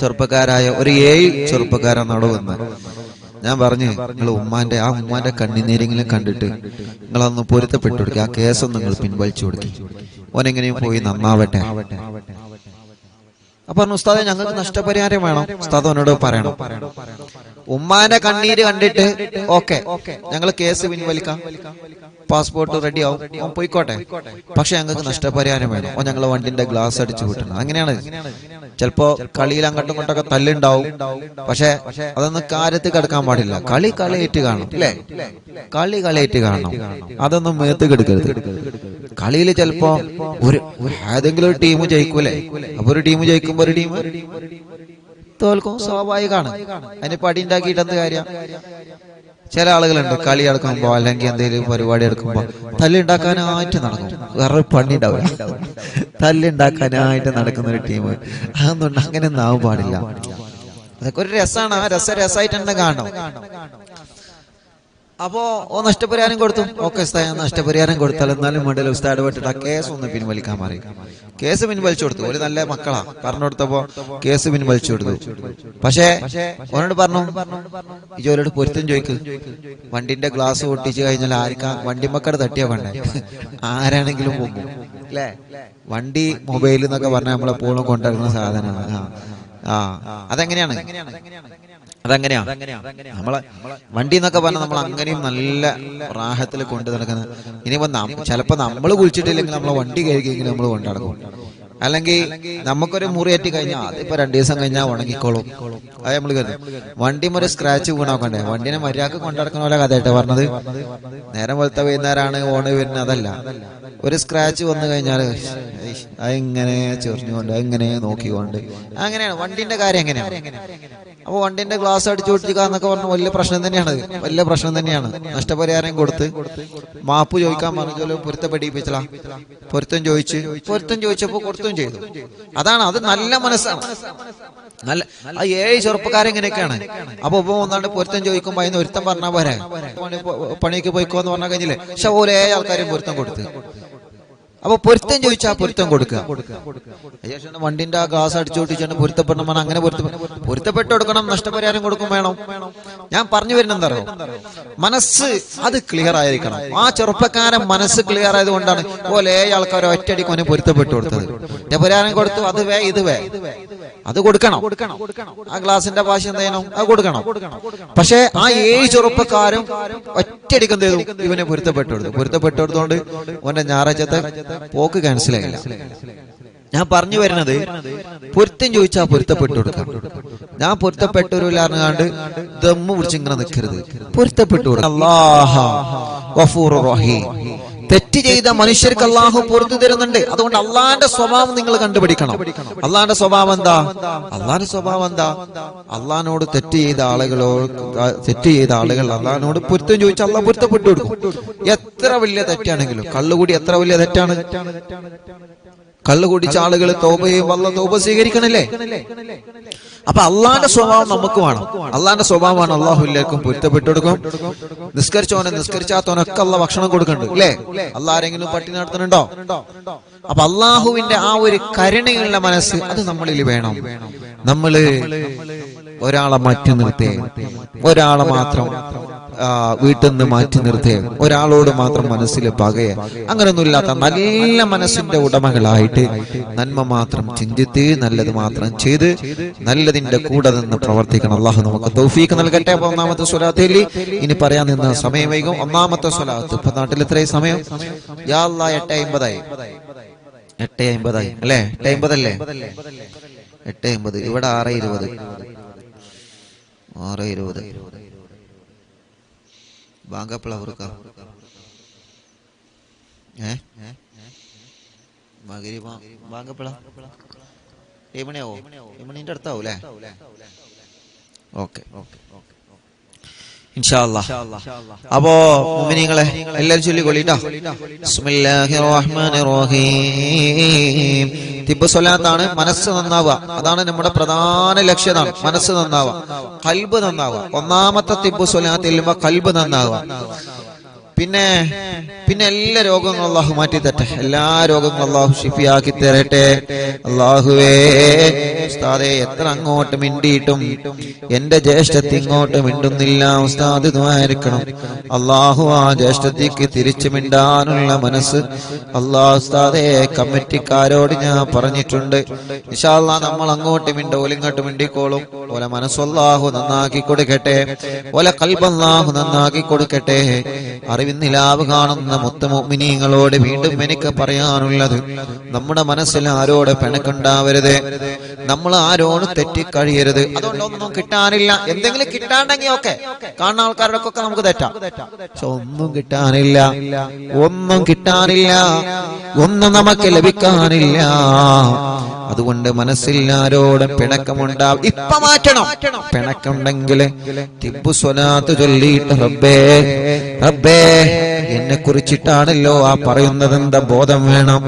A: ചെറുപ്പക്കാരായ ഒരു 7 ചെറുപ്പക്കാരാണ് അവിടെ വന്നത്. ഞാൻ പറഞ്ഞു, നിങ്ങൾ ഉമ്മാന്റെ കണ്ണുനീരെങ്കിലും കണ്ടിട്ട് നിങ്ങളൊന്ന് പൊരുത്തപ്പെട്ടു കൊടുക്കുക, ആ കേസൊന്നും നിങ്ങൾ പിൻവലിച്ചു കൊടുക്കുക, ഓനെങ്ങനെയും പോയി നന്നാവട്ടെ. അപ്പൊ പറഞ്ഞു, ഉസ്താദെ ഞങ്ങൾക്ക് നഷ്ടപരിഹാരം വേണം. ഉസ്താദ് അവനോട് പറയണം, ഉമ്മാന്റെ കണ്ണീര് കണ്ടിട്ട് ഓക്കെ ഞങ്ങൾ കേസ് പിൻവലിക്കാം, പാസ്പോർട്ട് റെഡി ആവും, ഓൻ പോയിക്കോട്ടെ, പക്ഷെ ഞങ്ങൾക്ക് നഷ്ടപരിഹാരം വേണം, ഓ ഞങ്ങളെ വണ്ടിന്റെ ഗ്ലാസ് അടിച്ചു വിട്ടണം. അങ്ങനെയാണ്. ചിലപ്പോ കളിയിൽ അങ്ങോട്ടും ഇങ്ങോട്ടൊക്കെ തല്ലുണ്ടാവും, പക്ഷെ അതൊന്നും കാര്യത്തിൽ കിടക്കാൻ പാടില്ല. കളിയായിട്ട് കാണും, അല്ലേ? കളിയായിട്ട് കാണണം, അതൊന്നും മേത്ത് കെടുക്കരുത്. കളിയിൽ ചിലപ്പോ ഏതെങ്കിലും ഒരു ടീം ജയിക്കൂലേ? അപ്പൊ ഒരു ടീം ജയിക്കുമ്പോ ഒരു ടീം തോൽക്കും, സ്വാഭാവികമാണ്. അതിന് പടി ഉണ്ടാക്കിയിട്ട് എന്ത് കാര്യം? ചില ആളുകളുണ്ട് കളി എടുക്കുമ്പോ അല്ലെങ്കിൽ എന്തെങ്കിലും പരിപാടി എടുക്കുമ്പോ തല്ലുണ്ടാക്കാനായിട്ട് നടക്കും. വേറെ പണി ഉണ്ടാവില്ല, തല്ലുണ്ടാക്കാനായിട്ട് നടക്കുന്ന ഒരു ടീം. അതൊന്നും അങ്ങനെ ഒന്നും ആവാൻ പാടില്ല. അതൊക്കെ ഒരു രസമാണ്. ആ രസമായിട്ട് തന്നെ കാണണം. അപ്പോ നഷ്ടപരിഹാരം കൊടുത്തു. ഓക്കെ ഉസ്താദ്, നഷ്ടപരിഹാരം കൊടുത്താൽ എന്നാലും വേണ്ടില്ല, ഉസ്താദ് ഇടപെട്ടിട്ട് ആ കേസ് ഒന്ന് പിൻവലിക്കാൻ പറയും. കേസ് പിൻവലിച്ചു കൊടുത്തു. ഒരു നല്ല മക്കളാ, പറഞ്ഞു കൊടുത്തപ്പോ കേസ് പിൻവലിച്ചു കൊടുത്തു. പക്ഷേ അവനോട് പറഞ്ഞു, ഈ ജോലിയോട് പൊരുത്തം ചോദിക്കും, വണ്ടിന്റെ ഗ്ലാസ് പൊട്ടിച്ചു കഴിഞ്ഞാൽ ആർക്കാ വണ്ടിമക്കടെ തട്ടിയാ വേണ്ടേ? ആരാണെങ്കിലും പോകും, അല്ലേ? വണ്ടി മൊബൈൽ എന്നൊക്കെ പറഞ്ഞാൽ നമ്മളെപ്പോഴും കൊണ്ടുവരുന്ന സാധനമാണ്. അതെങ്ങനെയാ നമ്മളെ വണ്ടി എന്നൊക്കെ പറഞ്ഞാൽ നമ്മൾ അങ്ങനെയും നല്ല റാഹത്തിൽ കൊണ്ടു നടക്കുന്നത്. ഇനിയിപ്പോ ചിലപ്പോ നമ്മൾ കുളിച്ചിട്ടില്ലെങ്കിൽ നമ്മളെ വണ്ടി കഴുകിയെങ്കിലും നമ്മൾ കൊണ്ടുനടക്കും. അല്ലെങ്കിൽ നമുക്കൊരു മുറിയേറ്റി കഴിഞ്ഞാൽ അതിപ്പോ 2 ദിവസം കഴിഞ്ഞാൽ ഉണങ്ങിക്കോളും. അത് നമ്മൾ കരുതും. വണ്ടി ഒരു സ്ക്രാച്ച് വീണാക്കണ്ടേ? വണ്ടിനെ മര്യാദക്ക് കൊണ്ടുനടക്കുന്ന പോലെ കഥയായിട്ട് പറഞ്ഞത്. നേരം വെളുത്ത വൈകുന്നേരമാണ് ഓണ് വരുന്നത്, അതല്ല. ഒരു സ്ക്രാച്ച് വന്നു കഴിഞ്ഞാൽ അതിങ്ങനെ ചെറിഞ്ഞുകൊണ്ട് അതിങ്ങനെ നോക്കിക്കൊണ്ട് അങ്ങനെയാണ് വണ്ടിന്റെ കാര്യം. എങ്ങനെയാണ്? അപ്പൊ വണ്ടിന്റെ ഗ്ലാസ് അടിച്ചു പൊട്ടിക്കുക എന്നൊക്കെ പറഞ്ഞ വലിയ പ്രശ്നം തന്നെയാണ്. നഷ്ടപരിഹാരം കൊടുത്ത് മാപ്പ് ചോദിക്കാൻ പറഞ്ഞാലും പൊരുത്തപ്പെടിപ്പിച്ചല. പൊരുത്തം ചോദിച്ചപ്പോ കൊടുത്തും ചെയ്തു. അതാണ്, അത് നല്ല മനസ്സാണ്. നല്ല 7 ചെറുപ്പക്കാരെങ്ങനെയൊക്കെയാണ്. അപ്പൊ ഇപ്പൊ ഒന്നാണ്ട് പൊരുത്തം ചോദിക്കുമ്പോ അതിന് ഒരുത്തം പറഞ്ഞാൽ പോരെ, പണിക്ക് പോയിക്കോന്ന് പറഞ്ഞാൽ കഴിഞ്ഞില്ലേ? പക്ഷെ ഓരോ ആൾക്കാരും പൊരുത്തം കൊടുത്ത്. അപ്പൊ പൊരുത്തം ചോദിച്ചാൽ പൊരുത്തം കൊടുക്കുക. വണ്ടിന്റെ ആ ഗ്ലാസ് അടിച്ചു പൊട്ടിച്ചാണ് പൊരുത്തപ്പെടണം. അങ്ങനെ പൊരുത്തപ്പെട്ടു കൊടുക്കണം. നഷ്ടപരിഹാരം കൊടുക്കും വേണം. ഞാൻ പറഞ്ഞു വരുന്നത് എന്താ അറിയോ? മനസ്സ് അത് ക്ലിയർ ആയിരിക്കണം. ആ ചെറുപ്പക്കാരൻ മനസ്സ് ക്ലിയർ ആയത് കൊണ്ടാണ് പോലെ ആൾക്കാർ ഒറ്റയടിക്ക് അവന് പൊരുത്തപ്പെട്ടു കൊടുത്തത്. നഷ്ടപരിഹാരം കൊടുത്തു, അത് അത് കൊടുക്കണം. ആ ഗ്ലാസിന്റെ ഭാഷ എന്ത് ചെയ്യണം? അത് കൊടുക്കണം. പക്ഷെ ആ 7 ചെറുപ്പക്കാരും ഒറ്റയടിക്ക് എന്ത് ചെയ്തു? ഇവനെ പൊരുത്തപ്പെട്ടെടുത്തോണ്ട് അവന്റെ ഞായറാഴ്ചത്തെ പോക്ക് ക്യാൻസൽ ആയില്ല. ഞാൻ പറഞ്ഞു വരുന്നത്, പൊരുത്തം ചോദിച്ചാൽ പൊരുത്തപ്പെട്ടു കൊടുക്കാം. ഞാൻ പൊരുത്തപ്പെട്ടവരില്ലാണ്ട് ദമ്മ് പിടിച്ച് ഇങ്ങനെ നിൽക്കരുത്. പൊരുത്തപ്പെട്ടു കൊടുക്കാം. അല്ലാഹു ഗഫൂറുർ റഹീം. തെറ്റ് ചെയ്ത മനുഷ്യർക്ക് അള്ളാഹു പുറത്തു തരുന്നുണ്ട്. അതുകൊണ്ട് അള്ളാന്റെ സ്വഭാവം നിങ്ങൾ കണ്ടുപിടിക്കണം. അള്ളാന്റെ സ്വഭാവം എന്താ? അള്ളാഹിനോട് തെറ്റ് ചെയ്ത ആളുകൾ അള്ളാഹിനോട് പൊരുത്തം ചോദിച്ചാൽ അള്ളാഹ് പൊരുത്തപ്പെട്ടു കൊടുക്കും. എത്ര വലിയ തെറ്റാണെങ്കിലും. കള്ളുകൂടി എത്ര വലിയ തെറ്റാണ്? കള്ളു കുടിച്ച ആളുകൾ തൗബയും അല്ലാഹ് തൗബ സ്വീകരിക്കണല്ലേ? അപ്പൊ അള്ളാന്റെ സ്വഭാവം നമുക്ക് വേണം. അള്ളാന്റെ സ്വഭാവമാണ് അള്ളാഹു എല്ലാവർക്കും പൊരുത്തപ്പെട്ടു കൊടുക്കും. നിസ്കരിച്ചോനെ നിസ്കരിച്ചാത്തവനൊക്കെ അള്ളാഹ് ഭക്ഷണം കൊടുക്കുന്നുണ്ട് അല്ലേ? അള്ളാഹ് ആരെങ്കിലും പട്ടിണി നടത്തുന്നുണ്ടോ? അപ്പൊ അള്ളാഹുവിന്റെ ആ ഒരു കരുണയുള്ള മനസ്സ് അത് നമ്മളിൽ വേണം. നമ്മള് ഒരാളെ മാറ്റി നിർത്തേ, ഒരാളെ മാത്രം വീട്ടിൽ നിന്ന് മാറ്റി നിർത്തേ, ഒരാളോട് മാത്രം മനസ്സിൽ പകയെ, അങ്ങനൊന്നുമില്ലാത്ത നല്ല മനസ്സിന്റെ ഉടമകളായിട്ട് നന്മ മാത്രം ചിന്തിച്ച് നല്ലത് മാത്രം ചെയ്ത് നല്ലതിന്റെ കൂടെ നിന്ന് പ്രവർത്തിക്കണം. അള്ളാഹു നമുക്ക് തൗഫീഖ് നൽകട്ടെ. അപ്പൊ ഒന്നാമത്തെ സ്വലാത്തിൽ ഇനി പറയാൻ നിന്ന സമയം വൈകും. ഒന്നാമത്തെ സ്വലാത്ത് ഇപ്പൊ നാട്ടിൽ എത്രയും സമയം? യാ അല്ലാഹ് 8:50 8:50 അല്ലേ? 8:50 അല്ലേ? 8:50. ഇവിടെ 6:20 ബാങ്കപ്പള അവർക്ക് ബാങ്കപ്പള 7 മണിയാവോ? 7 മണിന്റെ അടുത്താവും അല്ലേ? ഓക്കെ ഇൻഷാ അല്ലാഹ്. അപ്പോ മുഅ്മിനീങ്ങളെ എല്ലാവരും ചൊല്ലിക്കൊള്ളിട്ടോ. ബിസ്മില്ലാഹിർ റഹ്മാനിർ റഹീം. തിബ്ബ് സ്വലാത്താണ് മനസ്സ് നന്നാവുക. അതാണ് നമ്മുടെ പ്രധാന ലക്ഷ്യം. മനസ്സ് നന്നാവുക, ഖൽബ് നന്നാവുക. ഒന്നാമത്തെ തിബ്ബ് സ്വലാത്തിൽ ഖൽബ് നന്നാവുക. പിന്നെ എല്ലാ രോഗങ്ങളും അള്ളാഹു മാറ്റി തരട്ടെ. എല്ലാ രോഗങ്ങളും അള്ളാഹു ഷിഫിയാക്കി തരട്ടെ. അള്ളാഹുവേ ഉസ്താദെ എത്ര അങ്ങോട്ട് മിണ്ടിയിട്ടും എന്റെ ജ്യേഷ്ഠത്തി ഇങ്ങോട്ട് മിണ്ടുന്നില്ല. ഉസ്താദ് ദ്വാരിക്കണം. അള്ളാഹു ആ ജ്യേഷ്ഠത്തിക്ക് തിരിച്ചു മിണ്ടാനുള്ള മനസ്സ് അള്ളാഹു ഉസ്താദെ കമ്മിറ്റിക്കാരോട് ഞാൻ പറഞ്ഞിട്ടുണ്ട്. ഇൻഷാ അല്ലാഹ് നമ്മൾ അങ്ങോട്ട് മിണ്ടോ ഇങ്ങോട്ട് മിണ്ടിക്കോളും. ഓല മനസ്സ് അള്ളാഹു നന്നാക്കി കൊടുക്കട്ടെ. ഓല ഖൽബ് അള്ളാഹു നന്നാക്കി കൊടുക്കട്ടെ. അറിവിന്നിലാവ് കാണുന്ന മുത്ത മുഅ്മിനീങ്ങളോട് വീണ്ടും എനിക്ക് പറയാനുള്ളത്, നമ്മുടെ മനസ്സിൽ ആരോട് പിണക്കുണ്ടാവരുത്, നമ്മൾ ആരോട് തെറ്റിക്കഴിയരുത്. അതുകൊണ്ടൊന്നും കിട്ടാനില്ല. എന്തെങ്കിലും കിട്ടാണ്ടെങ്കിൽ ഓക്കെ, കാണുന്ന ആൾക്കാരോടൊക്കെ നമുക്ക് തെറ്റാം. പക്ഷെ ഒന്നും കിട്ടാനില്ല, ഒന്നും നമുക്ക് ലഭിക്കാനില്ല. അതുകൊണ്ട് മനസ്സിൽ ആരോടും പിണക്കമുണ്ടാവും. ഇപ്പൊ മാറ്റണം. പിണക്കുണ്ടെങ്കിൽ തിബ്ബു സ്വലാത്ത് ചൊല്ലിയിട്ട് റബ്ബേ എന്നെ കുറിച്ചിട്ടാണല്ലോ ആ പറയുന്നതെന്ന ബോധം വേണം.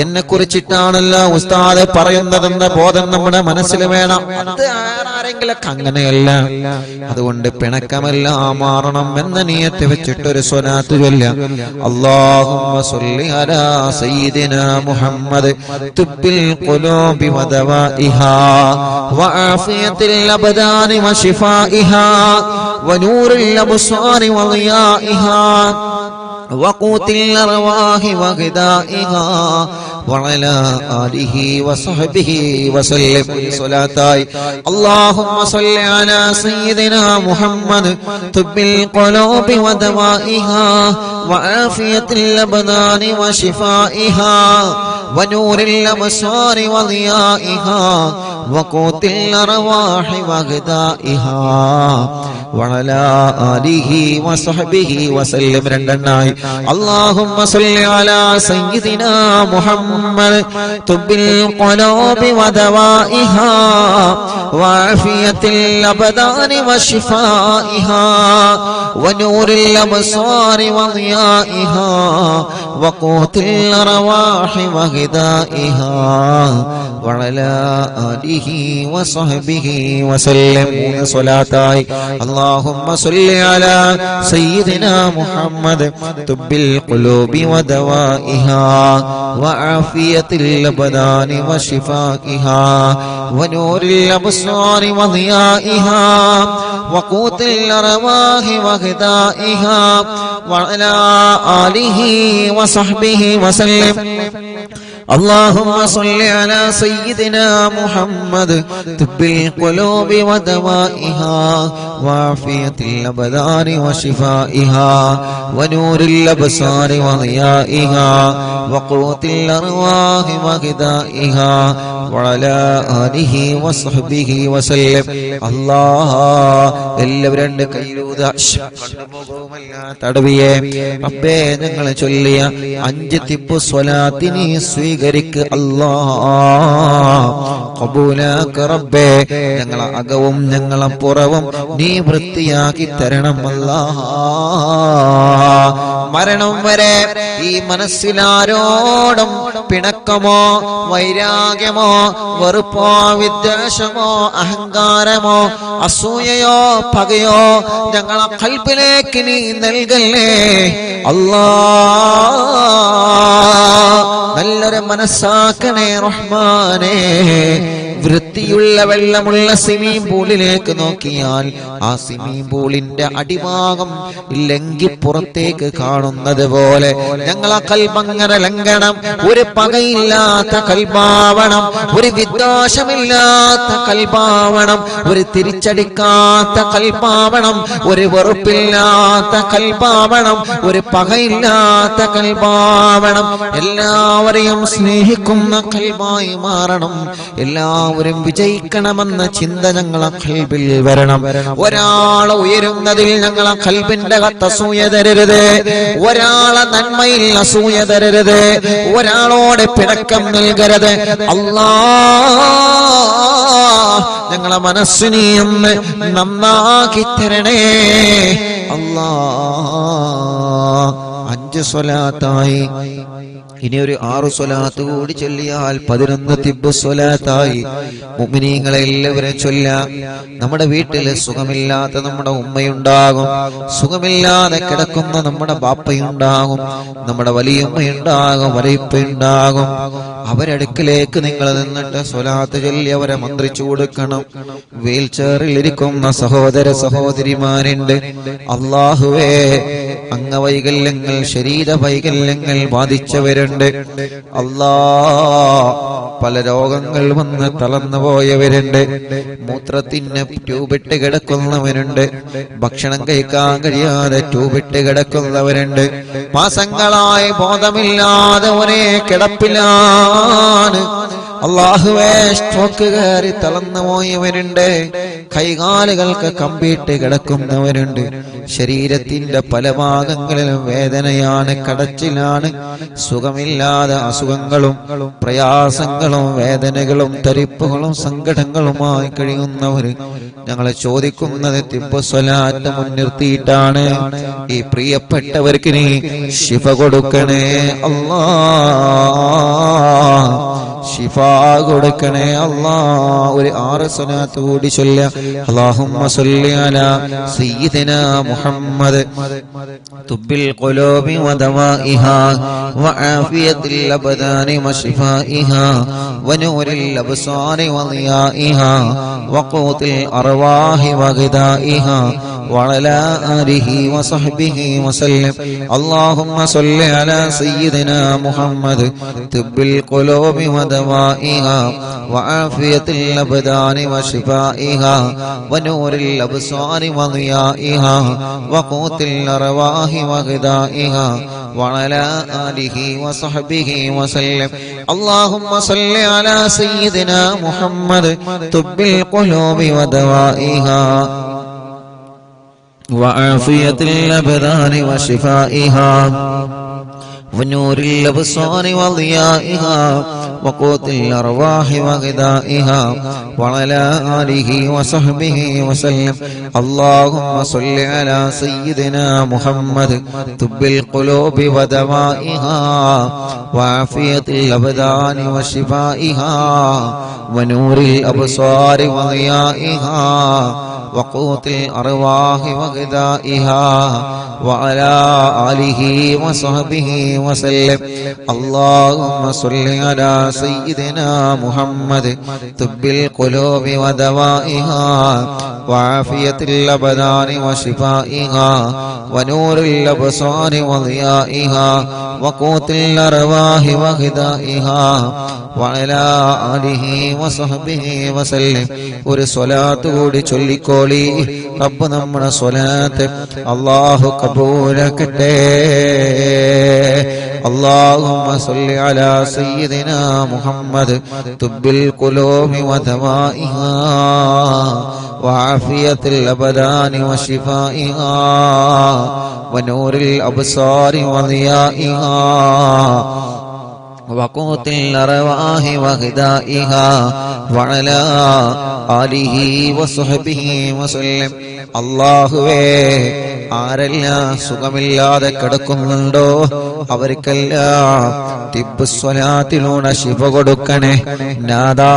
A: എന്നെ കുറിച്ചിട്ടാണല്ലോ ഉസ്താദ് പറയുന്നതെന്ന ബോധം നമ്മുടെ മനസ്സിൽ വേണം. അത് ആരെങ്കിലൊക്കെ അങ്ങനെയല്ല. അതുകൊണ്ട് പിണക്കമെല്ലാം മാറണം എന്ന നിയത്ത് വെച്ചിട്ടൊരു സ്വലാത്ത് ചൊല്ലാം. അല്ലാഹുമ്മ സ്വല്ലി അലാ സയ്യിദിനാ മുഹമ്മദ് തുബ്ബിൽ ഖുലൂബി വദവാഇഹാ വആഫിയത്തിൽ അബ്ദാനി വശിഫാഇഹാ വനൂറിൽ അബ്സാരി വളിയാഇഹാ وقوت الأرواح وغذائها وعلى آله وصحبه وسلم. صلاتاي اللهم صل على سيدنا محمد طب القلوب ودوائها وعافية الأبدان وشفائها ونور الأبصار وضيائها وقوت الأرواح وغذائها وعلى آله وصحبه وسلم. രണ്ടെണ്ണായി اللهم صل على سيدنا محمد طب القلوب ودوائها وعافية الأبدان وشفائها ونور الأبصار وضيائها وقوت الأرواح وغذائها وعلى آله وصحبه وسلم. صلاتاي اللهم صل على سيدنا محمد طب القلوب ودوائها وعافية الأبدان وشفائها ونور الأبصار وضيائها وقوت الأرواح وغذائها وعلى آله وصحبه وسلم. اللهم صل على سيدنا محمد طب القلوب ودوائها وعافية الأبدان وشفائها ونور الأبصار وضيائها وقوت الأرواح وغذائها وعلى آله وصحبه وسلم. الله എല്ലാവരും രണ്ട് കൈയിലൂത തടവിയെ റബ്ബേ ഞങ്ങൾ ചൊല്ലിയ 5 തിബ്ബു സ്വലാത്തിനെ സ്വീകരിക്ക് അല്ലാഹ്. ഖബൂലാക്ക് റബ്ബേ. ഞങ്ങളെ അകവും ഞങ്ങളെ പുറവും നീ വൃത്തിയാക്കി തരണം അല്ലാഹ്. മരണം വരെ ഈ മനസ്സിലാരോടും പിണക്കമോ വൈരാഗ്യമോ വെറുപ്പോ വിദ്വേഷമോ അഹങ്കാരമോ അസൂയയോ പകയോ ഞങ്ങളെ ഖൽബിലേക്ക് നീ നൽകല്ലേ അല്ലാഹ്. നല്ലൊരു മനസ്സാക്കണേ റഹ്മാനേ. വൃത്തിയുള്ള വെള്ളമുള്ള സ്വിമ്മിംഗ് പൂളിലേക്ക് നോക്കിയാൽ ആ സ്വിമ്മിംഗ് പൂളിന്റെ അടിഭാഗം ലംഘി പുറത്തേക്ക് കാണുന്നത് പോലെ ഞങ്ങളെ കൽബങ്ങനെ ലംഘനം. ഒരു പകയില്ലാത്ത കൽബാവണം, ഒരു വിദ്വേഷമില്ലാത്ത കൽബാവണം, ഒരു തിരിച്ചടിക്കാത്ത കൽബാവണം, ഒരു വെറുപ്പില്ലാത്ത കൽബാവണം, ഒരു പകയില്ലാത്ത കൽബാവണം. എല്ലാവരെയും സ്നേഹിക്കുന്ന കൽബായി മാറണം. എല്ലാവരും വിജയിക്കണമെന്ന ചിന്ത ഞങ്ങളെ ഖൽബിൽ വരണം. ഒരാളെ ഉയരുന്നതിൽ ഞങ്ങളെ ഖൽബിന്റെ അസൂയ തരരുത്. ഒരാളെ നന്മയിൽ അസൂയ തരരുത്. ഒരാളോട് പിണക്കം നൽകരുത്. അല്ലാഹ് ഞങ്ങളെ മനസ്സിനെ ഒന്ന് നന്നാക്കി തരണേ അല്ലാഹ്. 5 സ്വലാത്തായി, ഇനി ഒരു 6 സ്വലാത്ത് കൂടി ചൊല്ലിയാൽ 11 തിബ്ബ് സ്വലാത്തായി. മുഅ്മിനീങ്ങളെ എല്ലാവരും ചൊല്ലാം. നമ്മുടെ വീട്ടിൽ സുഖമില്ലാത്ത നമ്മുടെ ഉമ്മയുണ്ടാകും, സുഖമില്ലാതെ കിടക്കുന്ന നമ്മുടെ ബാപ്പയുണ്ടാകും, നമ്മുടെ വലിയുമ്മയുണ്ടാകും, വലിയപ്പയുണ്ടാകും. അവരടുക്കിലേക്ക് നിങ്ങൾ നിന്നിട്ട് സ്വലാത്ത് ചൊല്ലി അവരെ മന്ത്രിച്ചു കൊടുക്കണം. വീൽ ചെയറിൽ ഇരിക്കുന്ന സഹോദര സഹോദരിമാരുണ്ട്. അല്ലാഹുവേ, അംഗവൈകല്യങ്ങൾ ശരീര വൈകല്യങ്ങൾ ബാധിച്ചവരുണ്ട്. അല്ലാഹ്, പല രോഗങ്ങൾ വന്ന് തളർന്നു പോയവരുണ്ട്. മൂത്രത്തിന് ട്യൂബിട്ട് കിടക്കുന്നവരുണ്ട്. ഭക്ഷണം കഴിക്കാൻ കഴിയാതെ ട്യൂബിട്ട് കിടക്കുന്നവരുണ്ട്. മാസങ്ങളായി ബോധമില്ലാതെ ഒരേ കിടപ്പിലാണ്. അല്ലാഹുവേ, സ്ട്രോക്ക് കയറി തളർന്നു പോയവരുണ്ട്. കൈകാലുകൾക്ക് കമ്പിയിട്ട് കിടക്കുന്നവരുണ്ട്. ശരീരത്തിന്റെ പല ഭാഗങ്ങളിലും വേദനയാണ്, കടച്ചിലാണ്, സുഖമില്ലാതെ അസുഖങ്ങളും പ്രയാസങ്ങളും വേദനകളും തരിപ്പുകളും സങ്കടങ്ങളുമായി കഴിയുന്നവര് ഞങ്ങളെ ചോദിക്കുന്നത് തിബ്ബ് സ്വലാത്ത് മുൻനിർത്തിയിട്ടാണ്. ഈ പ്രിയപ്പെട്ടവർക്ക് നീ ശിഫ കൊടുക്കണേ അല്ലാഹ്, ശിഫ കൊടുക്കണേ അല്ലാഹ്. ഒരു 6 സ്വലാത്ത് കൂടി ചൊല്ലാം. അല്ലാഹുമ്മ സ്വല്ലി അലാ സയ്യിദിനാ മുഹമ്മദ് തുബ്ബിൽ ഖുലൂബി വദവാഇഹാ വആഫിയത്തിൽ അബ്ദാനി വശിഫാഇഹാ വനൂരിൽ അബ്സാരി വളിയാഇഹാ വഖൂത്തിൽ അർവാഹി വഗിദാഇഹാ وعلى آله وصحبه وسلم. اللهم صل على سيدنا محمد طب القلوب ودوائها وعافية الأبدان وشفائها ونور الأبصار وضيائها وقوت الأرواح وغذائها وعلى آله وصحبه وسلم. اللهم صل على سيدنا محمد طب القلوب ودوائها وعافية الأبدان وشفائها ونور الأبصار وضيائها وقوت الأرواح وغذائها وعلى آله وصحبه وسلم. اللهم صل على سيدنا محمد طب القلوب ودوائها وعافية الأبدان وشفائها ونور الأبصار وضيائها وقوت الأرواح وغذائها وعلى آله وصحبه وسلم. اللهم صل على سيدنا محمد طب القلوب ودوائها وعافية الأبدان وشفائها ونور الأبصار وضيائها وقوت الأرواح وغذائها وعلى آله وصحبه وسلم. ഒരു സ്വലാത്ത് കൂടി ചൊല്ലിക്കോളി. റബ്ബ് നമ്മുടെ സ്വലാത്ത് അല്ലാഹു കബൂലാക്കട്ടെ. اللهم صل على سيدنا محمد طب القلوب ودوائها وعافية الأبدان وشفائها ونور الأبصار وضيائها وقوت الأرواح وغذائها وعلى آله وصحبه وسلم. അല്ലാഹുവേ, ആരെല്ലാം സുഖമില്ലാതെ കിടക്കുന്നുണ്ടോ അവർക്കെല്ലാം തിബ്ബ് സ്വലാത്തിലൂടെ ശിഫ കൊടുക്കണേ നാദാ.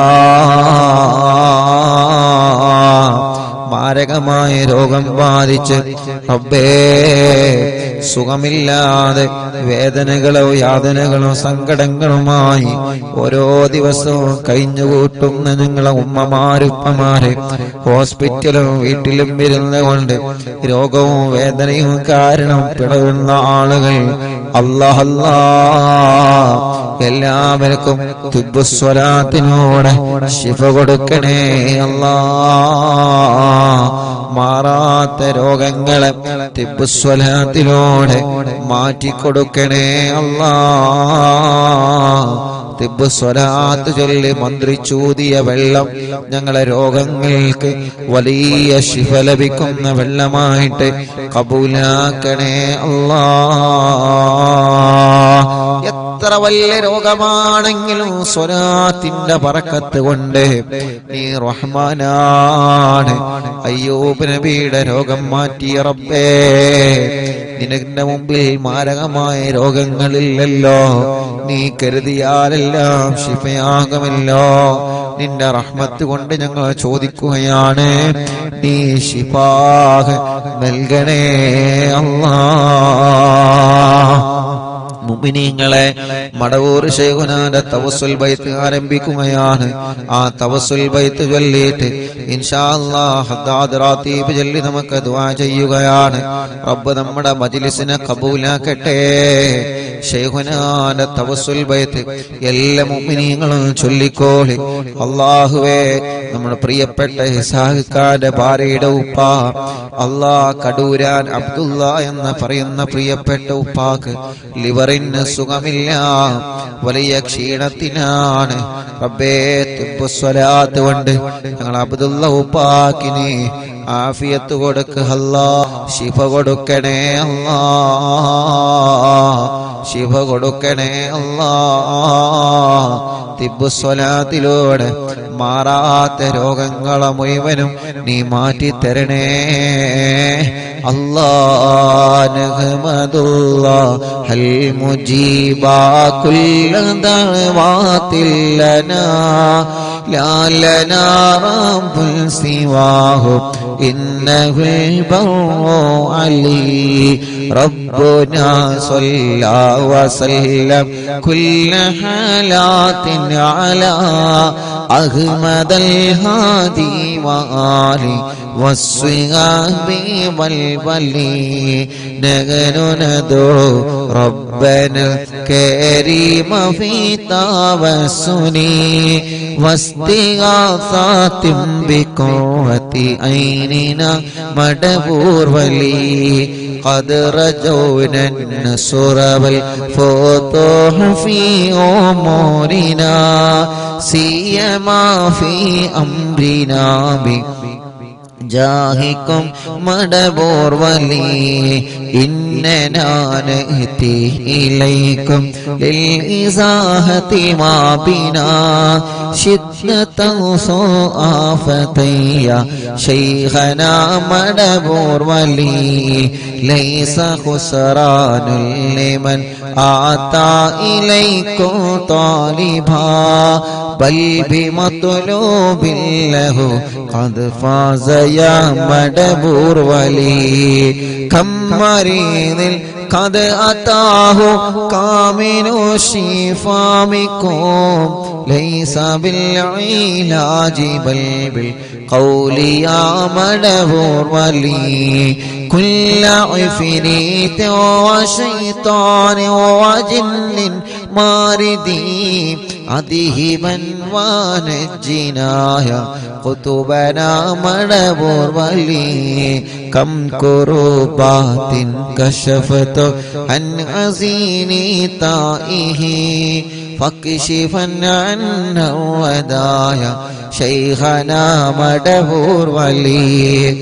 A: മാരകമായ രോഗം ബാധിച്ച് റബ്ബേ സുഖമില്ലാതെ വേദനകളോ യാതനകളോ സങ്കടങ്ങളുമായി ഓരോ ദിവസവും കഴിഞ്ഞുകൂട്ടുന്ന ഞങ്ങളെ ഉമ്മമാരുപ്പമാരെ ഹോസ്പിറ്റലും വീട്ടിലും ഇരുന്നുകൊണ്ട് രോഗവും വേദനയും കാരണം പിടയുന്ന ആളുകൾ അല്ലാഹ് എല്ലാവർക്കും തിബ്ബ് സ്വലാത്തിനോടെ ശിഫ കൊടുക്കണേ അല്ലാഹ്. മാറാത്ത രോഗങ്ങളെ തിബ്ബ് സ്വലാത്തിലൂടെ മാറ്റിക്കൊടുക്കണേ അല്ലാഹ്. തിബ്ബ് സ്വലാത്ത് ചൊല്ലി മന്ത്രിച്ചൂതിയ വെള്ളം ഞങ്ങളെ രോഗങ്ങൾക്ക് വലിയ ശിഫ ലഭിക്കുന്ന വെള്ളമായിട്ട് കബൂലാക്കണേ അല്ലാഹ്. എത്ര വലിയ രോഗമാണെങ്കിലും സ്വലാത്തിന്റെ ബറക്കത്ത് കൊണ്ട് നീ റഹ്മാനാണ്. അയ്യൂബ് നബിയുടെ രോഗം മാറ്റിയ റബ്ബേ, നിനന്റെ മുമ്പിൽ മാരകമായ രോഗങ്ങളില്ലല്ലോ. നീ കരുതിയാലെല്ലാം ശിഫയാകുമല്ലോ. നിന്റെ റഹ്മത്ത് കൊണ്ട് ഞങ്ങൾ ചോദിക്കുകയാണ്, നീ ശിഫാ നൽകണേ അല്ലാഹ്. മുഅ്മിനീങ്ങളെ, മടവൂർ ശൈഖുനാന്റെ തവസ്സുൽ ബൈത്ത് ആരംഭിക്കുകയാണ്. ആ തവസ്സുൽ ബൈത്ത് ചൊല്ലിയിട്ട് ഇൻഷാ അല്ലാഹ് ഹദ്ദാദ് റാത്തീബ് ചൊല്ലി നമുക്ക് ദുആ ചെയ്യുകയാണ്. റബ്ബ് നമ്മുടെ മജ്ലിസിനെ കബൂലാക്കട്ടെ. ശൈഖുനാന്റെ തവസ്സുൽ ബൈത്ത് എല്ലാ മുഅ്മിനീങ്ങളും ചൊല്ലിക്കോളി. അല്ലാഹുവേ, നമ്മുടെ പ്രിയപ്പെട്ട ഇസാഖിന്റെ ഭാര്യയുടെ ഉപ്പ അല്ലാഹ് കടൂരാൻ അബ്ദുള്ള എന്ന് പറയുന്ന പ്രിയപ്പെട്ട ഉപ്പാക്ക് ലിവറിന് സുഖമില്ല, വലിയ ക്ഷീണത്തിനാണ്. റബ്ബേ, തിബ്ബ് സ്വലാത്ത് കൊണ്ട് ഞങ്ങൾ അബ്ദുള്ള ഉപ്പാക്കിന് ആഫിയത്ത് കൊടുക്ക് അല്ലാഹ്. ശിഫ കൊടുക്കണേ അല്ലാഹ്, ശിഫ കൊടുക്കണേ അല്ലാഹ്. തിബ്ബ് സ്വലാത്തിലൂടെ മാറാത്ത രോഗങ്ങളെ മുഴുവനും നീ മാറ്റിത്തരണേ അല്ലാഹ്. നഹ്മദുല്ലാഹൽ മുജീബാ കുല്ല ദഅവാതിൽ ലനാ ലാ ലനാ റബ്ബുൽ സിവാഹു ഇന്നഹുൽ ബർറു അലി റബ്ബുനാ സ്വല്ലാ വസല്ലം കുല്ല ഹാലാത്തിൻ അലാ അഹ്മദൽ ഹാദി വആലി വസ്വഹാബി വൽവലി. നഗനു നദു റബ്ബനൽ കരീമ ഫീ തവസ്സുനി വസ്തിഗാസാത്തിൻ ബിഖുവതി ഐനിനാ മടബൂർ വലി قد رجونا النصر والفتوح في أمورنا سيما في أمرنا جاهكم مدبور ولي إننا نأتي إليكم للإزاحة ما بنا شدة آفتي شيخنا مدبور ولي ليس خسران لمن آتى إليكم طالبا بل بمطلوب له قد فاز يا مدبور ولي كم مريض قد أتاه كامل الشفاء منكم ليس بالعلاج بل بالقول يا مدبور ولي كل عفريت وشيطان وجن ماردي أذهبا ونجنا يا قطبنا مدبور ولي كم كربات كشفت عن حزين تائه فاكشفا عنا الودايا شيخنا مدبور ولي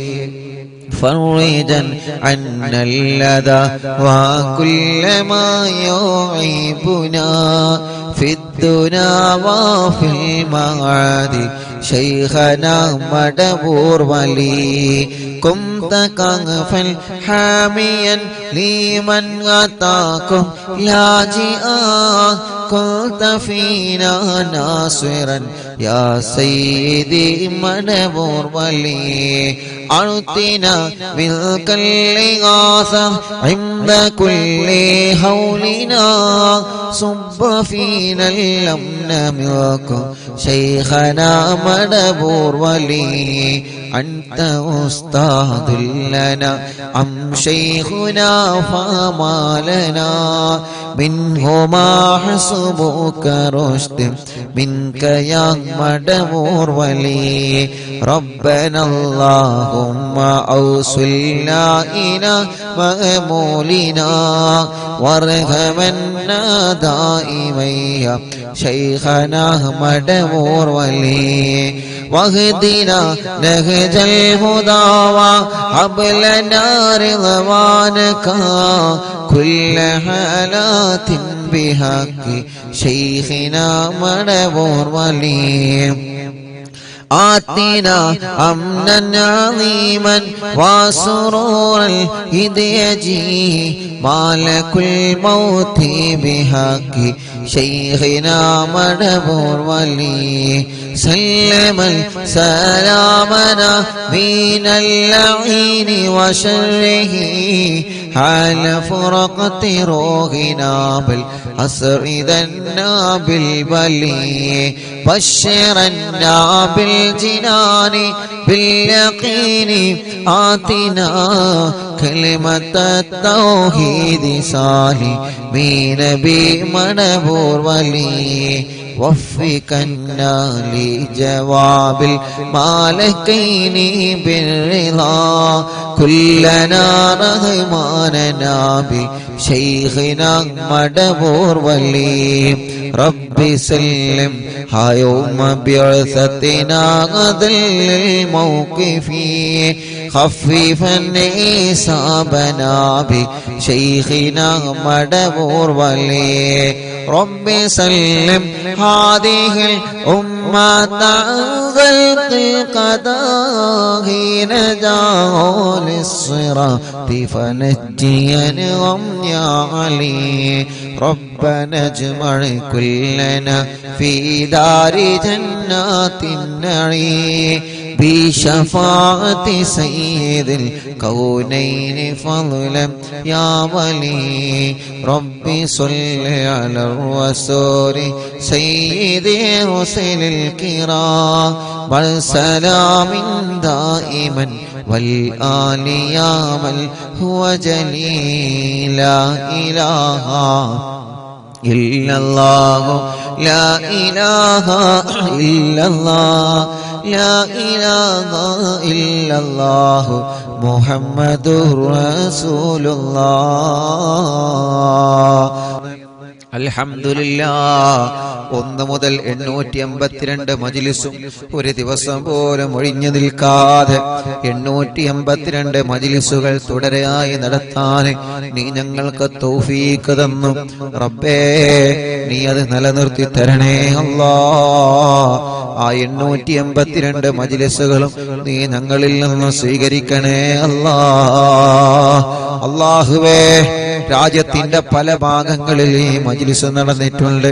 A: فرجا عنا اللذى وكل ما يعيبنا في الدنا وفي المعاد شيخنا مدبور ولي كنت كنفا حاميا لمن أتاكم لاجئا كنت فينا ناصرا يا سيدي مدبور ولي أعطنا منك الإغاثة عند كل هولنا صب فينا الأمن منكم شيخنا مدبور ولي أنت أستاذ لنا أم شيخنا فما لنا منهما حسبك رشد منك يا مدبور ولي ربنا اللهم أوصلنا إلى مأمولنا وارحمنا دائما يا شيخنا مدبور ولي واهدنا نهج الهدى وهب لنا رضوانك كل حالات بحق شيخنا مدبور ولي آتنا أمنا عظيما وسرورا إذ يجي مالك الموت بحق شيخنا مدبور ولي سلم سلامنا من اللعين وشره حال فرقة روحنا بالأسر ذنا بالبلي بشرنا بالجنان باليقين آتنا كلمة التوحيد سالمين بمدبور ولي وفقنا لجواب المالكين بالرضا كلنا رحماننا بشيخنا مدبور ولي رب سلم يوم بعثتنا غدل الموقف خففا حسابنا بشيخنا مدبور ولي رب سلم هذه الأمة غلق القضاء نجاه للصراط فنجينهم يا علي ربنا اجمع كلنا في دار جنات النعيم بشفاعة سيد الكونين فضلا يا ولي ربي صل على الرسول سيد رسل الكرام والسلام دائما والآل يا من هو جليل لا إله إلا الله لا إله إلا الله لا إله إلا الله محمد رسول الله അൽഹംദുലില്ലാഹ് 1 മുതൽ 852 മജ്ലിസും ഒരു ദിവസം പോലും ഒഴിഞ്ഞു നിൽക്കാതെ 852 മജ്ലിസുകൾ തുടരെയായി നടത്താൻ നീ ഞങ്ങൾക്ക് തൗഫീഖ് തന്നു റബ്ബേ നീ അത് നിലനിർത്തി തരണേ അല്ലാഹ് ആ 852 മജ്ലിസുകളും നീ ഞങ്ങളിൽ നിന്ന് സ്വീകരിക്കണേ അല്ലാഹ് അല്ലാഹുവേ രാജ്യത്തിന്റെ പല ഭാഗങ്ങളിൽ ഈ മജ്ലിസ് നടന്നിട്ടുണ്ട്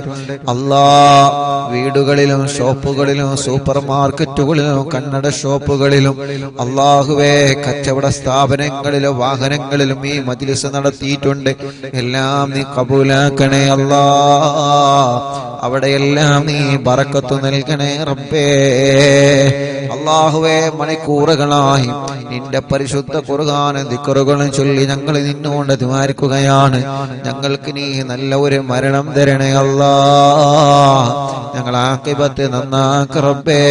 A: അല്ലാഹ് വീടുകളിലും ഷോപ്പുകളിലും സൂപ്പർ മാർക്കറ്റുകളിലും കണ്ണട ഷോപ്പുകളിലും അല്ലാഹുവേ കച്ചവട സ്ഥാപനങ്ങളിലും വാഹനങ്ങളിലും ഈ മജ്ലിസ് നടത്തിയിട്ടുണ്ട് എല്ലാം നീ കബൂലാക്കണേ അല്ലാഹ് അവിടെയെല്ലാം നീ ബറക്കത്ത് നൽകണേ റബ്ബേ അല്ലാഹുവേ മണിക്കൂറുകളായി നിന്റെ പരിശുദ്ധ ഖുർആനും ദിക്റുകളും ചൊല്ലി ഞങ്ങൾ നിന്നോട് ദ്വാരിക്കുകയാണ് ഞങ്ങൾക്ക് നീ നല്ല ഒരു മരണം തരണേ അല്ലാഹ് ഞങ്ങൾ ആഖിബത്ത് നന്നാക്ക് റബ്ബേ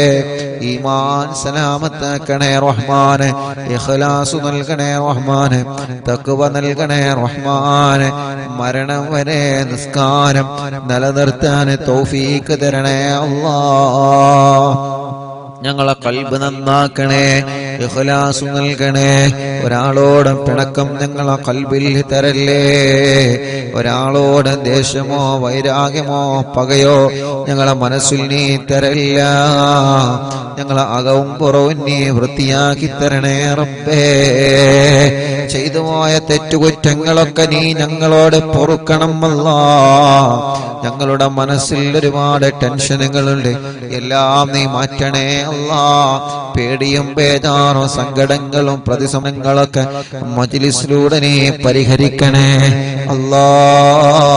A: ഈമാൻ സലാമത്താക്കണേ റഹ്മാനെ ഇഖ്ലാസ് നൽകണേ റഹ്മാനെ തഖ്വ നൽകണേ റഹ്മാനെ മരണം വരെ നിസ്കാരം നിലനിർത്താൻ തൗഫീഖ് തരണേ അല്ലാഹ് ഞങ്ങളെ ഖൽബ് നന്നാക്കണേ ഇഖ്ലാസ് നൽകണേ. ഒരാളോടും പിണക്കം ഞങ്ങളെ ഖൽബിൽ തരല്ലേ. ഒരാളോട് ദേഷ്യമോ വൈരാഗ്യമോ പകയോ ഞങ്ങളെ മനസ്സിൽ നീ തരല്ല. ഞങ്ങളെ അകവും പുറവും നീ വൃത്തിയാക്കി തരണേ റബ്ബേ. ചെയ്തു പോയ തെറ്റുകുറ്റങ്ങളൊക്കെ നീ ഞങ്ങളോട് പൊറുക്കണം അല്ലാഹ്. ഞങ്ങളുടെ മനസ്സിൽ ഒരുപാട് ടെൻഷനുകളുണ്ട്, എല്ലാം നീ മാറ്റണേ അല്ലാഹ്. പേടിയും ബേജാറും സങ്കടങ്ങളും പ്രതിസന്ധികളൊക്കെ മജ്‌ലിസിലൂടെ നീ പരിഹരിക്കണേ അല്ലാഹ്.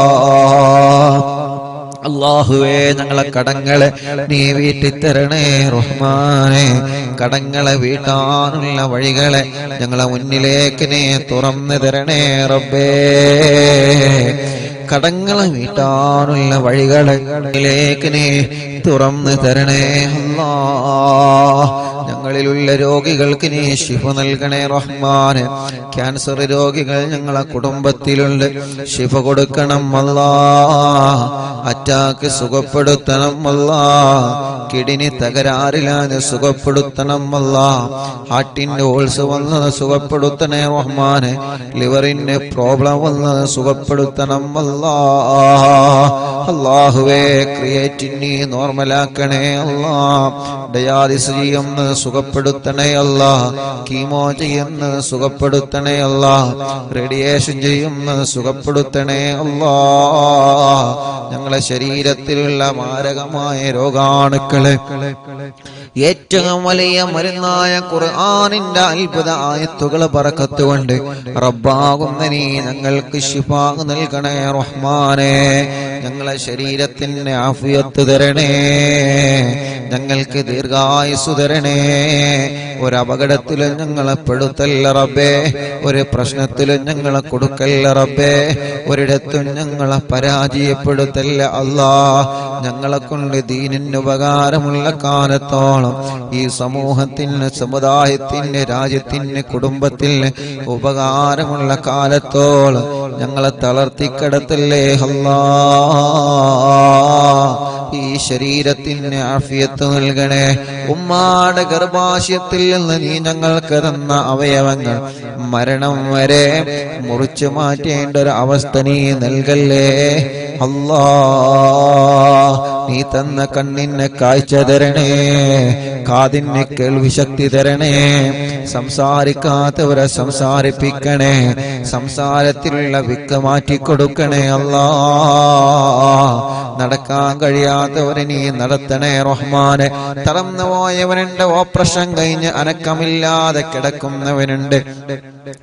A: അല്ലാഹുവേ, ഞങ്ങളെ കടങ്ങളെ നീ വീട്ടിത്തരണേ റഹ്മാനെ. കടങ്ങളെ വീട്ടാനുള്ള വഴികളെ ഞങ്ങളെ മുന്നിലേക്ക് നീ തുറന്നു തരണേ റബ്ബേ. കടങ്ങളെ വീട്ടാനുള്ള വഴികളിലേക്ക് നീ തുറന്നു തരണേ അല്ലാഹ്. ഞങ്ങളിലുള്ള രോഗികൾക്ക് നീ ശിഫ നൽകണേ റഹ്മാനെ. ക്യാൻസർ രോഗികൾ ഞങ്ങളെ കുടുംബത്തിലുണ്ട്, ശിഫ കൊടുക്കണം അല്ലാഹ്. അറ്റാക്ക് സുഖപ്പെടുത്തണം അല്ലാഹ്. കിഡ്നി തകരാറില്ലാതെ സുഖപ്പെടുത്തണം അല്ലാഹ്. ഹാർട്ടിന്റെ ഓൾസ് വന്നത് സുഖപ്പെടുത്തണേ റഹ്മാനെ. ലിവറിന്റെ പ്രോബ്ലം വന്നത് സുഖപ്പെടുത്തണം അല്ലാഹ്. അല്ലാഹുവേ, ക്രിയേറ്റിനി നോർമലാക്കണേ അല്ലാഹ്. ഡയാലിസിസ് ചെയ്യുന്നത് സുഖപ്പെടുത്തണേ അല്ലാഹ്. കീമോ ചെയ്യുന്നത് സുഖപ്പെടുത്തണേ അല്ലാഹ്. റേഡിയേഷൻ ചെയ്യുന്നത് സുഖപ്പെടുത്തണേ അല്ലാഹ്. ഞങ്ങളെ ശരീരത്തിലുള്ള മാരകമായ രോഗാണുക്കളെ ഏറ്റവും വലിയ മരുന്നായ ഖുർആനിന്റെ അത്ഭുത ആയത്തുകൾ ബറക്കത്ത് കൊണ്ട് റബ്ബാകുന്ന നീ ഞങ്ങൾക്ക് ശിഫാ നൽകണേ റഹ്മാനെ. ഞങ്ങളെ ശരീരത്തിന് ആഫിയത്ത് തരണേ, ഞങ്ങൾക്ക് ദീർഘായുസ് തരണേ. ഒരപകടത്തിലും ഞങ്ങളെ പെടുത്തല്ല റബ്ബേ, ഒരു പ്രശ്നത്തിലും ഞങ്ങളെ കൊടുക്കല്ല റബ്ബേ, ഒരിടത്തും ഞങ്ങളെ പരാജയപ്പെടുത്തല്ല അല്ലാഹ്. ഞങ്ങളെ കൊണ്ട് ദീനിന് ഉപകാരമുള്ള കാലത്തോളം ഈ സമൂഹത്തിന്, സമുദായത്തിന്, രാജ്യത്തിന്, കുടുംബത്തിന് ഉപകാരമുള്ള കാലത്തോളം ഞങ്ങളെ തളർത്തിക്കിടത്തല്ലേ അല്ലാഹ്. ഈ ശരീരത്തിന് ആഫിയത്ത് നൽകണേ. ഉമ്മാടെ ഗർഭാശയത്തിൽ നിന്ന് നീ ഞങ്ങൾക്ക് തന്ന അവയവങ്ങൾ മരണം വരെ മുറിച്ചു മാറ്റേണ്ട ഒരു അവസ്ഥ നീ നൽകല്ലേ അല്ലാഹ്. നീ തന്ന കണ്ണിന് കാഴ്ച തരണേ, കാതിന് കേൾവി ശക്തി തരണേ. സംസാരിക്കാത്തവരെ സംസാരിപ്പിക്കണേ, സംസാരത്തിലുള്ള വിക്ക് മാറ്റിക്കൊടുക്കണേ അല്ലാഹ്. നടക്കാൻ കഴിയാത്തവരെ നീ നടത്തണേ റഹ്മാനെ. തളർന്നു പോയവനുണ്ട്, ഓപ്പറേഷൻ കഴിഞ്ഞ് അനക്കമില്ലാതെ കിടക്കുന്നവനുണ്ട്,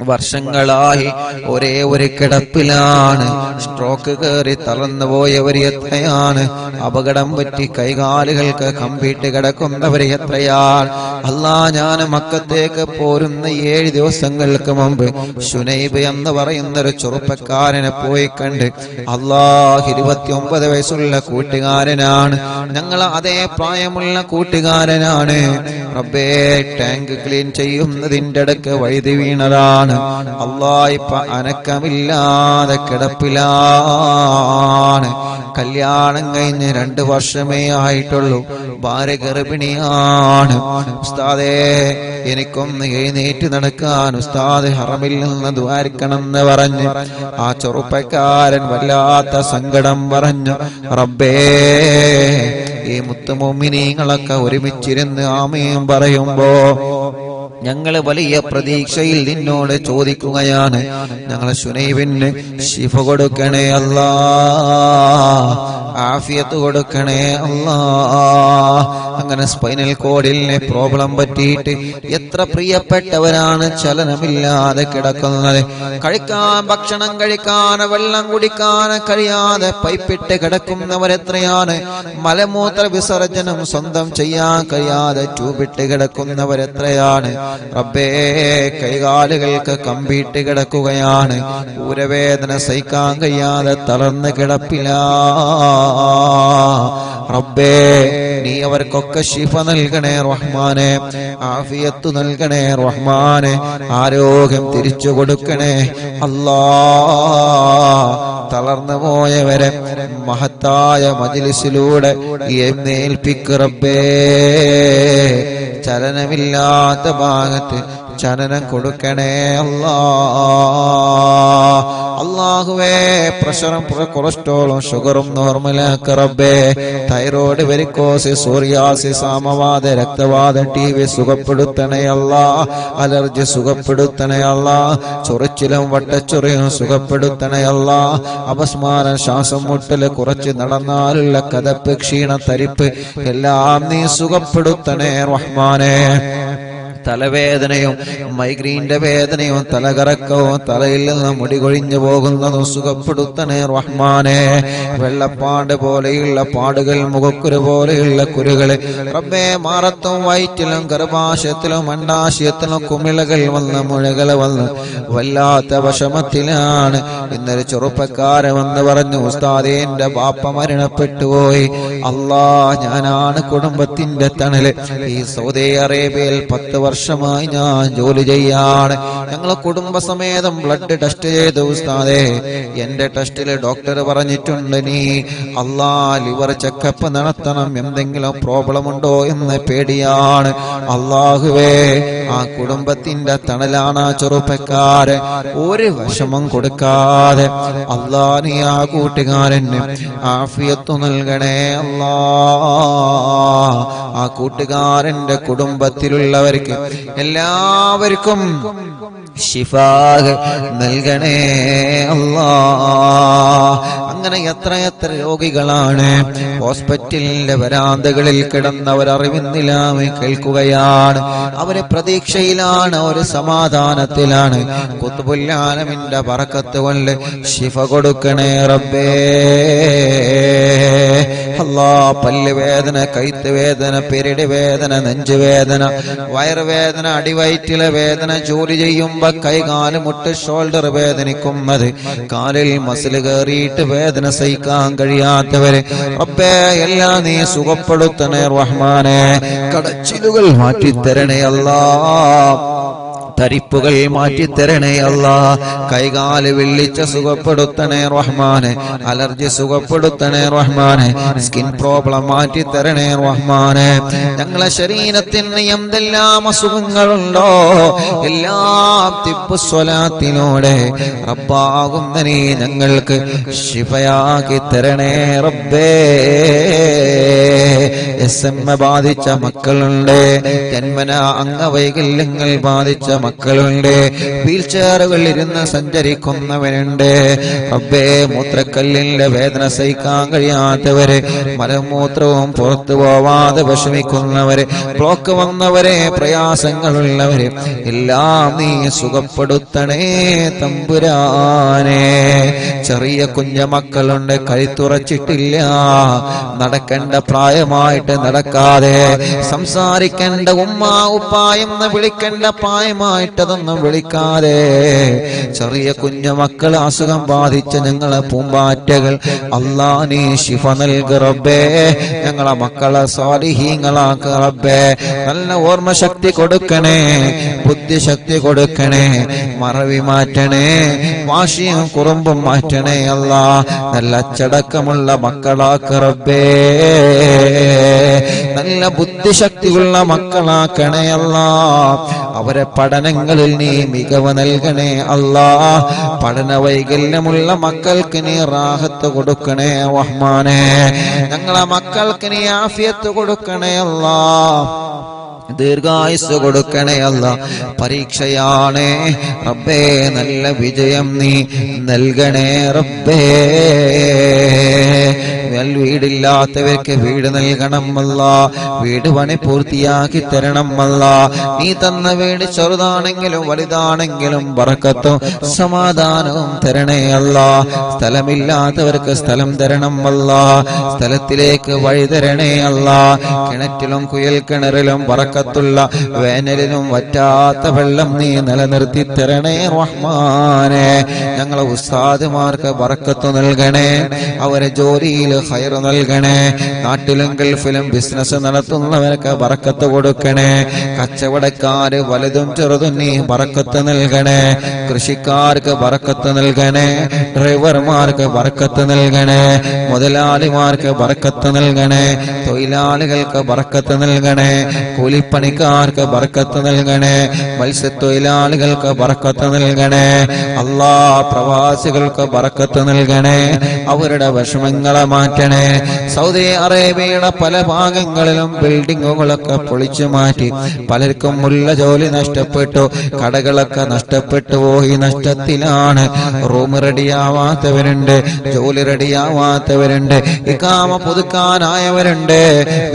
A: വർഷങ്ങളായി ഒരേ ഒരു കിടപ്പിലാണ്. സ്ട്രോക്ക് കയറി തളർന്നു പോയവർ എത്രയാണ്, അപകടം പറ്റി കൈകാലുകൾക്ക് കമ്പിട്ട് കിടക്കുന്നവർ എത്രയാണ്. അല്ലാഹ്, ഞാൻ മക്കത്തേക്ക് പോരുന്ന 7 ദിവസങ്ങൾക്ക് മുമ്പ് ശുനൈബ് എന്ന് പറയുന്ന ഒരു ചെറുപ്പക്കാരനെ പോയി കണ്ട്. അല്ലാഹ്, 29 വയസ്സുള്ള കൂട്ടുകാരനാണ്, ഞങ്ങൾ അതേ പ്രായമുള്ള കൂട്ടുകാരനാണ്. റബ്ബേ, ടാങ്ക് ക്ലീൻ ചെയ്യുന്നതിന്റെ ഇടയ്ക്ക് വഴുതി വീണതാണ്. അല്ലാഹ്, ഇപ്പൊ അനക്കമില്ലാതെ കിടപ്പിലാണ്. കല്യാണം കഴിഞ്ഞ് 2 വർഷമേ ആയിട്ടുള്ളൂ, ഭാര്യ ഗർഭിണിയാണ്. ഉസ്താദേ, എനിക്കൊന്ന് എഴുന്നേറ്റ് നടക്കാൻ ഉസ്താദ് ഹറമിൽ നിന്ന് ദ്വാരിക്കണം എന്ന് പറഞ്ഞ് ആ ചെറുപ്പക്കാരൻ വല്ലാത്ത സങ്കടം പറഞ്ഞു. റബ്ബേ, ഈ മുത്തുമോമിനീങ്ങളൊക്കെ ഒരുമിച്ചിരുന്ന് ആമീൻ പറയുമ്പോ ഞങ്ങള് വലിയ പ്രതീക്ഷയിൽ നിന്നോട് ചോദിക്കുകയാണ്. ഞങ്ങളെ ശുനൈബിന് ശിഫ കൊടുക്കണേ അല്ലാഹ്, ആഫിയത്ത് കൊടുക്കണേ അല്ലാഹ്. അങ്ങനെ സ്പൈനൽ കോഡിലെ പ്രോബ്ലം പറ്റിയിട്ട് എത്ര പ്രിയപ്പെട്ടവരാണ് ചലനമില്ലാതെ കിടക്കുന്നത്. ഭക്ഷണം കഴിക്കാൻ, വെള്ളം കുടിക്കാൻ കഴിയാതെ പൈപ്പിട്ട് കിടക്കുന്നവരെത്രയാണ്. മലമൂത്ര വിസർജനം സ്വന്തം ചെയ്യാൻ കഴിയാതെ ട്യൂബിട്ട് കിടക്കുന്നവരെത്രയാണ്. റബ്ബേ, കൈകാലുകൾക്ക് കമ്പിട്ട് കിടക്കുകയാണ്, ഊരവേദന സഹിക്കാൻ കഴിയാതെ തളർന്ന് കിടപ്പില്ല. റബ്ബേ, നീ അവർക്കൊക്കെ ശിഫ നൽകണേ റഹ്മാനെ, ആഫിയത്ത് നൽകണേ റഹ്മാനെ, ആരോഗ്യം തിരിച്ചു കൊടുക്കണേ അല്ലാ. തളർന്നു പോയവരെ മഹത്തായ മജ്ലിസിലൂടെ എഴുന്നേൽപ്പിക്ക് റബ്ബേ. ചലനമില്ലാത്ത ഭാഗത്ത് ചലനം കൊടുക്കണേ അല്ലാ. അല്ലാഹുവേ, പ്രഷറും കൊളസ്ട്രോളും ഷുഗറും നോർമലാക്ക റബ്ബേ. തൈറോയ്ഡ്, വെരിക്കോസിസ്, സോറിയാസിസ്, ആമവാദ, രക്തവാദ, ടിബി സുഖപ്പെടുത്തണേ അല്ലാ. അലർജി സുഖപ്പെടുത്തണേ അല്ലാ. ചൊറിച്ചിലും വട്ടച്ചൊറിയും സുഖപ്പെടുത്തണേ അല്ലാ. അപസ്മാരം, ശ്വാസം മുട്ടല്, കുറച്ച് നടന്നാലുള്ള കതപ്പ്, ക്ഷീണം, തരിപ്പ് എല്ലാം നീ സുഖപ്പെടുത്തണേ റഹ്മാനെ. തലവേദനയും മൈഗ്രീന്റെ വേദനയും തലകറക്കവും തലയിൽ നിന്ന് മുടി കൊഴിഞ്ഞു പോകുന്നതും സുഖപ്പെടുത്തണേ റഹ്മാനെ. വെള്ളപ്പാട് പോലെയുള്ള പാടുകൾ, മുഖക്കുരു പോലെയുള്ള കുരുകള് റബ്ബേ, മാറത്തും വയറ്റിലും ഗർഭാശയത്തിലും അണ്ഡാശയത്തിലും കുമിളകൾ വന്ന് മുഴകൾ വന്ന് വല്ലാത്ത വിഷമത്തിലാണ്. ഇന്നൊരു ചെറുപ്പക്കാരൻ വന്ന് പറഞ്ഞു, ഉസ്താദേ എന്റെ ബാപ്പ മരണപ്പെട്ടു പോയി. അല്ലാ, ഞാനാണ് കുടുംബത്തിന്റെ തണല്. ഈ സൗദി അറേബ്യയിൽ 10 വർഷമായി ഞാൻ ജോലി ചെയ്യാണ്. ഞങ്ങളെ കുടുംബസമേതം ബ്ലഡ് ടെസ്റ്റ് ചെയ്തു ഉസ്താദേ. എന്റെ ടെസ്റ്റില് ഡോക്ടർ പറഞ്ഞിട്ടുണ്ട്, നീ അല്ലാ ലിവർ ചെക്കപ്പ് നടത്തണം, എന്തെങ്കിലും പ്രോബ്ലം ഉണ്ടോ എന്ന് പേടിയാണ്. അല്ലാഹുവേ, ആ കുടുംബത്തിന്റെ തണലാണ് ആ ചെറുപ്പക്കാരൻ. ഒരു വിഷമം കൊടുക്കാതെ അല്ലാ നീ ആ കൂട്ടുകാരന് ആഫിയത്ത് നൽകണേ അല്ലാ. ആ കൂട്ടുകാരന്റെ കുടുംബത്തിലുള്ളവർക്ക് എല്ലാവർക്കും ശിഫാഹ് നൽകണേ അല്ലാ. അങ്ങനെ എത്ര രോഗികളാണ് ഹോസ്പിറ്റലിന്റെ വരാന്തകളിൽ കിടന്നവർ അറിവിന്നില്ലാതെ കേൾക്കുകയാണ്. അവര് പ്രതീക്ഷയിലാണ്, ഒരു സമാധാനത്തിലാണ്. ഖുത്ബുൽ ആലമിന്റെ ബറക്കത്ത് കൊണ്ട് ശിഫ കൊടുക്കണേ റബ്ബേ. അല്ലാ, പല്ല് വേദന, കൈത്ത് വേദന, പെരടി വേദന, നെഞ്ചുവേദന, വയറുവേദന, അടിവയറ്റിലെ വേദന, ജോലി ചെയ്യുമ്പോ കൈകാല് മുട്ട് ഷോൾഡർ വേദനിക്കുന്നത്, കാലിൽ മസിൽ കയറിയിട്ട് വേദന സഹിക്കാൻ കഴിയാത്തവരെ റബ്ബേ എല്ലാം നീ സുഖപ്പെടുത്തണേ റഹ്മാനെ. കടച്ചിലുകൾ മാറ്റിത്തരണേ അല്ലാ. തരിപ്പുകൾ മാറ്റിത്തരണേ അല്ലാ. കൈകാല് വിള്ളിച്ച സുഖപ്പെടുത്തണേ റഹ്മാനെ. അലർജി സുഖപ്പെടുത്തണേ റഹ്മാനെ. സ്കിൻ പ്രോബ്ലം മാറ്റിത്തരണേ റഹ്മാനെ. ഞങ്ങളെ ശരീരത്തിന് എന്തെല്ലാം അസുഖങ്ങളുണ്ടോ എല്ലാം തിബ്ബു സ്വലാത്തിലൂടെ റബ്ബാകുന്ന നീ ഞങ്ങൾക്ക് ശിഫയാക്കി തരണേ റബ്ബേ. എസ്എം ബാധിച്ച മക്കളുണ്ട്, ജന്മന അംഗവൈകല്യങ്ങൾ ബാധിച്ച മക്കളുണ്ട്, വീൽ ചെയറുകളിൽ ഇരുന്ന് സഞ്ചരിക്കുന്നവരുണ്ട് റബ്ബേ. മൂത്രക്കല്ലിന്റെ വേദന സഹിക്കാൻ കഴിയാത്തവര്, മലമൂത്രവും പുറത്തു പോവാതെ വിഷമിക്കുന്നവര്, ബ്ലോക്ക് വന്നവരെ, പ്രയാസങ്ങളുള്ളവര് എല്ലാം നീ സുഖപ്പെടുത്തണേ തമ്പുരാനെ. ചെറിയ കുഞ്ഞ മക്കളുണ്ട്, കഴുത്തുറച്ചിട്ടില്ല, നടക്കേണ്ട പ്രായമായിട്ട് നടക്കാതെ, സംസാരിക്കേണ്ട ഉമ്മ ഉപ്പായെന്ന് വിളിക്കേണ്ട പ്രായമായിട്ടതൊന്നും വിളിക്കാതെ, ചെറിയ കുഞ്ഞു മക്കൾ അസുഖം ബാധിച്ച ഞങ്ങളെ പൂമ്പാറ്റകൾ അല്ലാ നീ ശിഫ നൽക റബ്ബേ. ഞങ്ങളെ മക്കളെ സാലിഹീങ്ങളാക്ക റബ്ബേ. നല്ല ഓർമ്മ ശക്തി കൊടുക്കണേ, ബുദ്ധിശക്തി കൊടുക്കണേ, മറവി മാറ്റണേ, വാശിയും കുറുമ്പും മാറ്റണേ അല്ലാ. നല്ല അച്ചടക്കമുള്ള മക്കളാക്ക റബ്ബേ. നല്ല ബുദ്ധിശക്തിയുള്ള മക്കളാക്കണേ അല്ലാ. അവരെ പഠനങ്ങളിൽ നീ മികവ് നൽകണേ അല്ലാ. പഠന വൈകല്യമുള്ള മക്കൾക്ക് നീ റാഹത്ത് കൊടുക്കണേ റഹ്മാനെ. ഞങ്ങളെ മക്കൾക്ക് നീ ആഫിയത്ത് കൊടുക്കണേ അല്ലാ. ദീർഘായുസ് കൊടുക്കണേ അല്ലാ. പരീക്ഷയാണ് റബ്ബേ, നല്ല വിജയം നീ നൽകണേ റബ്ബേ. വീടില്ലാത്തവർക്ക് വീട് നൽകണം അല്ലാ. വീട് പണി പൂർത്തിയാക്കി തരണം അല്ലാ. നീ തന്ന വീട് ചെറുതാണെങ്കിലും വലുതാണെങ്കിലും ബറക്കത്തും സമാധാനവും തരണേ അല്ലാ. സ്ഥലമില്ലാത്തവർക്ക് സ്ഥലം തരണം അല്ലാ. സ്ഥലത്തിലേക്ക് വഴി തരണേ അല്ലാ. കിണറ്റിലും കുയൽ കിണറിലും ബറക്കത്തുള്ള വേനലിലും വറ്റാത്ത വെള്ളം നീ നിലനിർത്തി തരണേ റഹ്മാനെ. ഞങ്ങളെ ഉസ്താദുമാർക്ക് ബറക്കത്ത് നൽകണേ. അവരെ ജോലിയിൽ ഖൈർ നൽകണേ. നാട്ടിലും ഗൾഫിലും ബിസിനസ് നടത്തുന്നവർക്ക് ബറക്കത്ത് കൊടുക്കണേ. കച്ചവടക്കാര് വലുതും ചെറുതും നീ ബറക്കത്ത് നൽകണേ. കൃഷിക്കാർക്ക് ബറക്കത്ത് നൽകണേ. ഡ്രൈവർമാർക്ക് ബറക്കത്ത് നൽകണേ. മുതലാളിമാർക്ക് ബറക്കത്ത് നൽകണേ. തൊഴിലാളികൾക്ക് ബറക്കത്ത് നൽകണേ. കൂലിപ്പണിക്കാർക്ക് ബറക്കത്ത് നൽകണേ. മത്സ്യത്തൊഴിലാളികൾക്ക് ബറക്കത്ത് നൽകണേ. അല്ലാ, പ്രവാസികൾക്ക് ബറക്കത്ത് നൽകണേ. അവരുടെ വിഷമങ്ങളെ മാറ്റണേ. സൗദി അറേബ്യയുടെ പല ഭാഗങ്ങളിലും ബിൽഡിങ്ങുകളൊക്കെ പൊളിച്ചു മാറ്റി പലർക്കും ഉള്ള ജോലി നഷ്ടപ്പെട്ടു. കടകളൊക്കെ നഷ്ടപ്പെട്ടു പോയി. നഷ്ടത്തിലാണ്. റൂം റെഡിയാവാത്തവരുണ്ട്, ജോലി റെഡിയാവാത്തവരുണ്ട്, ഇഖാമ പുതുക്കാനായവരുണ്ട്,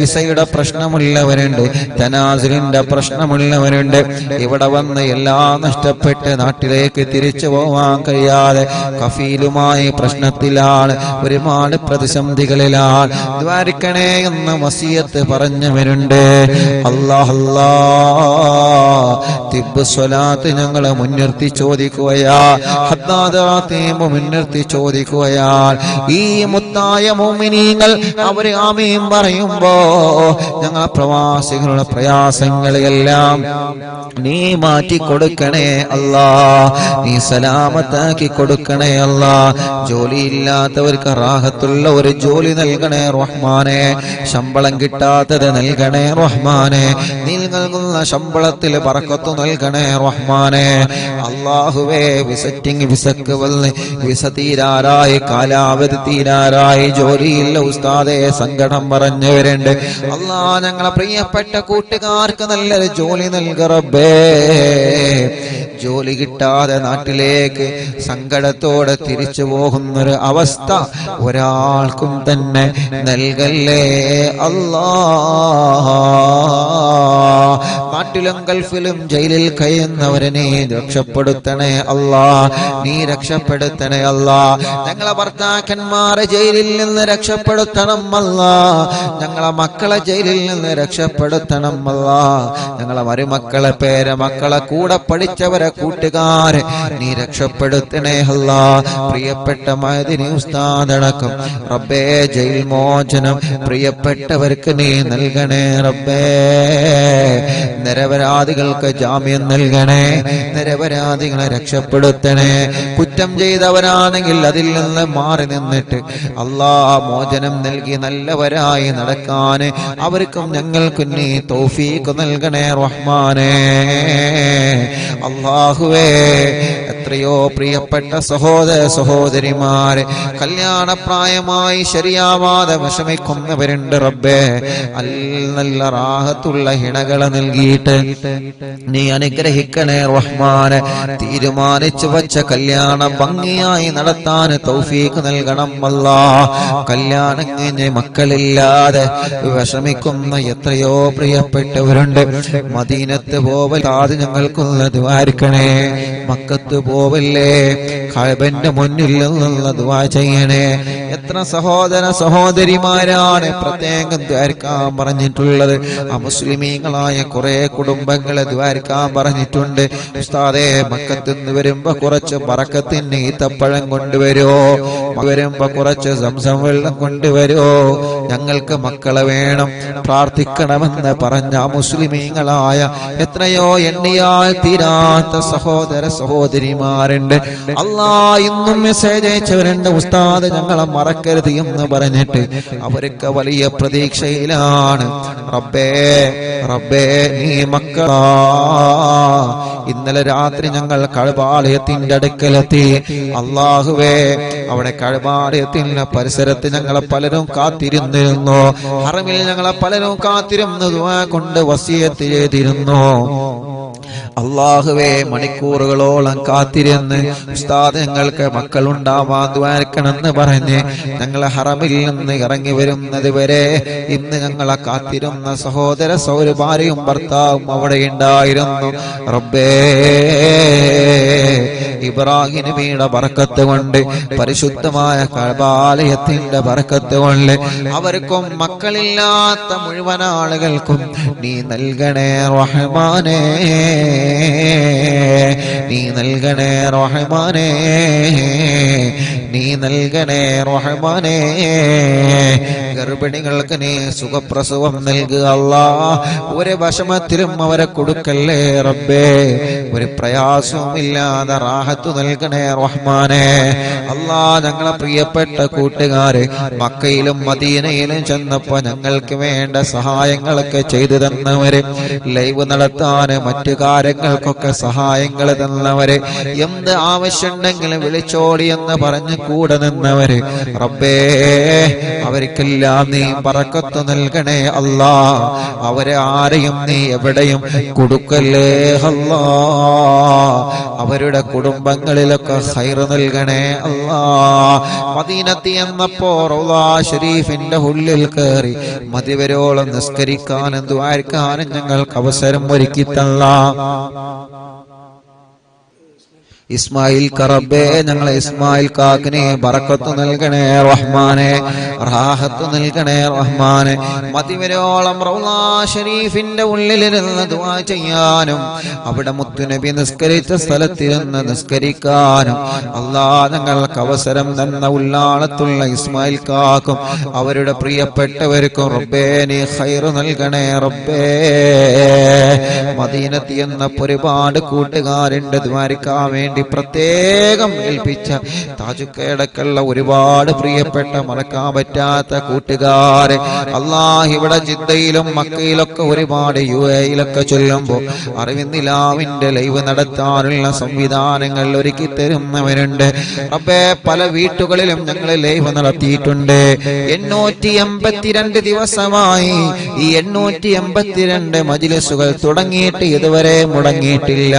A: വിസയുടെ പ്രശ്നമുള്ളവരുണ്ട്, തനാസിലിന്റെ പ്രശ്നമുള്ളവരുണ്ട്. ഇവിടെ വന്ന് എല്ലാം നഷ്ടപ്പെട്ട് നാട്ടിലേക്ക് തിരിച്ചു പോവാൻ കഴിയാതെ കഫീലുമായി പ്രശ്നത്തിലാണ്, ഒരുപാട് പ്രതിസന്ധികളിലാണ്. ദ്വാരിക്കണേ എന്ന് വസിയത്ത് പറഞ്ഞവരുണ്ട്. അല്ലാഹ് തിബ്ബ് സ്വലാത്ത് ഞങ്ങളെ മുൻനിർത്തി ചോദിക്കുകയാ. ഹദ്ദാദാത്തീം മുൻനിർത്തി ചോദിക്കുകയാ. ഈ മുത്തായ മുഅ്മിനീങ്ങൾ അവര് ആമീൻ പറയുമ്പോ ഞങ്ങളെ പ്രവാസികളുടെ പ്രയാസങ്ങളെല്ലാം നീ മാറ്റി കൊടുക്കണേ അല്ലാ. നീ സലാമത്താക്കി കൊടുക്കണേ അല്ലാ. ജോലിയില്ലാത്തവർക്ക് റാഹത്തുള്ള ഒരു ജോലി നൽകണേ റഹ്മാനെ. ശമ്പളം കിട്ടാത്തത് നൽകണേ റഹ്മാനെ. നീ നൽകുന്ന ശമ്പളത്തിൽ ബറക്കത്ത് നൽകണേ റഹ്മാനെ. അല്ലാഹുവേ, വിസിറ്റിംഗ് വിസക്ക് വന്ന് വിസ തീരാറായി, കാലാവധി തീരാറായി, ജോലിയില്ല ഉസ്താദെ സങ്കടം പറഞ്ഞവരുണ്ട്. അല്ലാ, ഞങ്ങളെ പ്രിയപ്പെട്ട കൂട്ടുകാർക്ക് നല്ലൊരു ജോലി നൽക റബ്ബേ. ജോലി കിട്ടാതെ നാട്ടിലേക്ക് സങ്കടത്തോടെ തിരിച്ചു പോകുന്നൊരു അവസ്ഥ ഒരാൾക്കും തന്നെ നൽകല്ലേ അല്ലാ. നാട്ടിലും ഗൾഫിലും ജയിലിൽ കഴിയുന്നവരെ നീ രക്ഷപ്പെടുത്തണേ അല്ലാ. നീ രക്ഷപ്പെടുത്തണേ അല്ലാ. ഞങ്ങളെ ഭർത്താക്കന്മാരെ ജയിലിൽ നിന്ന് രക്ഷപ്പെടുത്തണം അല്ലാ. ഞങ്ങളെ മക്കളെ ജയിലിൽ നിന്ന് രക്ഷപ്പെടുത്തണം അല്ലാ. ഞങ്ങളെ മരുമക്കളെ പേരമക്കളെ കൂടെ പഠിച്ചവരെ കൂട്ടുകാരെ നീ രക്ഷപ്പെടുത്തണേ അല്ലാ. പ്രിയപ്പെട്ട മഅ്ദിനി ഉസ്താദ് അടക്കം റബ്ബേ ജയിൽ മോചനം പ്രിയപ്പെട്ടവർക്ക് നീ നൽകണേ റബ്ബേ. നിരപരാധികൾക്ക് ജാമ്യം നൽകണേ. നിരപരാധികളെ രക്ഷപ്പെടുത്തണേ. കുറ്റം ചെയ്തവരാണെങ്കിൽ അതിൽ നിന്ന് മാറി നിന്നിട്ട് അല്ലാ മോചനം നൽകി നല്ലവരായി നടക്കാൻ അവർക്കും ഞങ്ങൾക്കും നീ തൗഫീഖ് നൽകണേ റഹ്മാനേ. അല്ലാഹുവേ, എത്രയോ പ്രിയപ്പെട്ട സഹോദര സഹോദരിമാരെ കല്യാണപ്രായമായി ശരിയാവാതെ വിഷമിക്കുന്നവരുണ്ട് റബ്ബേ. നല്ല റാഹത്തുള്ള ഇണകളെ നൽകിയിട്ട് നീ അനുഗ്രഹിക്കണേ റഹ്മാനെ. തീരുമാനിച്ചു വച്ച കല്യാണം ഭംഗിയായി നടത്താൻ തൗഫീഖ് നൽകണം അല്ലാ. കല്യാണം കഴിഞ്ഞ് മക്കളില്ലാതെ വിഷമിക്കുന്ന എത്രയോ പ്രിയപ്പെട്ടവരുണ്ട്. മദീനത്ത് പോവല്ലാതെ ഞങ്ങൾക്കുള്ള ദ്വാരിക്കണേ. മക്കത്ത് പോവല്ലേ, കഅബന്റെ മുന്നിൽ നിന്നുള്ള ദുആ ചെയ്യണേ. എത്ര സഹോദര സഹോദരിമാരാണ് പ്രത്യേകം ദ്വാരിക്കാൻ പറഞ്ഞിട്ടുള്ളത്. അമുസ്ലിമീങ്ങളായ കുറെ കുടുംബങ്ങളെ ദ്വാരിക്കാൻ പറഞ്ഞിട്ടുണ്ട്. ഉസ്താദേ, മക്കത്ത് നിന്ന് വരുമ്പോ കുറച്ച് ബറക്കത്തിന് ഈത്തപ്പഴം കൊണ്ടുവരോ, വരുമ്പോ കുറച്ച് സംസം വെള്ളം കൊണ്ടുവരോ, ഞങ്ങൾക്ക് മക്കളെ വേണം, പ്രാർത്ഥിക്കണമെന്ന് പറഞ്ഞ മുസ്ലിമീങ്ങളായ എത്രയോ എണ്ണിയാൽ തീരാത്ത സഹോദര സഹോദരിമാരുണ്ട്. അല്ലാ, ഇന്നും മെസ്സേജ് അയച്ചവരുണ്ട്. ഉസ്താദ് ഞങ്ങളെ മറക്കരുത് എന്ന് പറഞ്ഞിട്ട് അവർക്ക് വലിയ പ്രതീക്ഷയിലാണ്. റബ്ബേ റബ്ബേ, നീ മക്കളാ. ഇന്നലെ രാത്രി ഞങ്ങൾ കഅബാലയത്തിന്റെ അടുക്കലെത്തി. അല്ലാഹുവേ, അവിടെ കഅബാലയത്തിന്റെ പരിസരത്ത് ഞങ്ങളെ പലരും കാത്തിരുന്നിരുന്നു. ഹറമിൽ ഞങ്ങളെ പലരും കാത്തിരുന്നു ദുആ കൊണ്ട് വസിയത്ത് ചെയ്തിരുന്നു. അല്ലാഹുവേ, മണിക്കൂറുകളോളം കാത്തിരുന്ന് ഉസ്താദ് ഞങ്ങൾക്ക് മക്കളുണ്ടാവാൻ ദ്വാരക്കണമെന്ന് പറഞ്ഞ് ഞങ്ങളെ ഹറമിൽ നിന്ന് ഇറങ്ങി വരുന്നത് വരെ ഇന്ന് ഞങ്ങളെ കാത്തിരുന്ന സഹോദര സൗരഭാര്യയും ഭർത്താവും അവിടെ ഉണ്ടായിരുന്നു. റബ്ബേ, ഇബ്രാഹിം നബിയുടെ ബറക്കത്ത് കൊണ്ട്, പരിശുദ്ധമായ കഅബാലയത്തിന്റെ ബറക്കത്ത് കൊണ്ട് അവർക്കും മക്കളില്ലാത്ത മുഴുവൻ ആളുകൾക്കും നീ നൽകണേ റഹ്മാനേ. നീ നൽകണേ റഹ്മാനേ, നീ നൽകണേ റഹ്മാനേ. ഗർഭിണികൾക്ക് നീ സുഖപ്രസവം നൽകുക അല്ലാഹ്. ഒരു വിഷമത്തിലും അവരെ കൊടുക്കല്ലേ റബ്ബേ. ഒരു പ്രയാസവും ഇല്ലാതെ റാഹത്ത് നൽകണേ റഹ്മാനേ. അല്ലാഹ് ഞങ്ങളെ പ്രിയപ്പെട്ട കൂട്ടുകാരെ മക്കയിലും മദീനയിലും ചെന്നപ്പോ ഞങ്ങൾക്ക് വേണ്ട സഹായങ്ങളൊക്കെ ചെയ്തു തന്നവര്, ലൈവ് നടത്താന് മറ്റു കാര്യങ്ങൾക്കൊക്കെ സഹായങ്ങൾ തന്നവര്, എന്ത് ആവശ്യമുണ്ടെങ്കിലും വിളിച്ചോടി എന്ന് പറഞ്ഞ് കൂടെ നിന്നവര്, റബ്ബേ അവർക്കെല്ലാം നീ ബറക്കത്ത് നൽകണേ അല്ലാ. അവരെ ആരെയും നീ എവിടെയും കൊടുക്കല്ലേ അല്ലാ. അവരുടെ കുടുംബങ്ങളിലൊക്കെ ഖൈർ നൽകണേ അല്ലാ. മദീനത്ത് എന്നപ്പോ റൗളാ ഷരീഫിന്റെ ഉള്ളിൽ കയറി മതിവരോളം നിസ്കരിക്കാനും ദുആർക്കാനും ഞങ്ങൾക്ക് അവസരം ഒരുക്കി തന്ന ഇസ്മായിൽ കറബേ, ഞങ്ങളെ ഇസ്മായിൽ കാക്കിനെ ബറക്കത്ത് നൽകണേ റഹ്മാനെ, റാഹത്ത് നൽകണേ റഹ്മാനെ. മതിവരോളം റൗളാ ഷരീഫിന്റെ ഉള്ളിലിരുന്ന് ദുആ ചെയ്യാനും അവിടെ മുത്തുനബി നിസ്കരിച്ച സ്ഥലത്തിരുന്ന് നിസ്കരിക്കാനും അല്ലാഹ് ഞങ്ങൾക്ക് അവസരം തന്ന ഉള്ളാളത്തുള്ള ഇസ്മായിൽ കാക്കും അവരുടെ പ്രിയപ്പെട്ടവർക്കും റബ്ബേ നീ ഖൈർ നൽകണേ റബ്ബേ. മദീനത്ത് എന്നപ്പോൾ ഒരുപാട് കൂട്ടുകാരുണ്ട് ദ്വാരക്കാൻ വേണ്ടി പ്രത്യേകം ഏൽപ്പിച്ച താജുക്കടക്കുള്ള ഒരുപാട് പ്രിയപ്പെട്ട മറക്കാൻ പറ്റാത്ത കൂട്ടുകാരെ അല്ലാഹ് ഇവിടെ ജിദ്ദയിലും മക്കയിലൊക്കെ ഒരുപാട് UAE-യിലൊക്കെ ചൊല്ലുമ്പോൾ അറിവിന്ദിലാവിന്റെ ലൈവ് നടത്താനുള്ള സംവിധാനങ്ങൾ ഒരുക്കി തരുന്നവരുണ്ട് റബ്ബേ. പല വീട്ടുകളിലും ഞങ്ങൾ ലൈവ് നടത്തിയിട്ടുണ്ട്. 882 ദിവസമായി ഈ 882 മജ്‌ലിസുകൾ തുടങ്ങിയിട്ട് ഇതുവരെ മുടങ്ങിയിട്ടില്ല.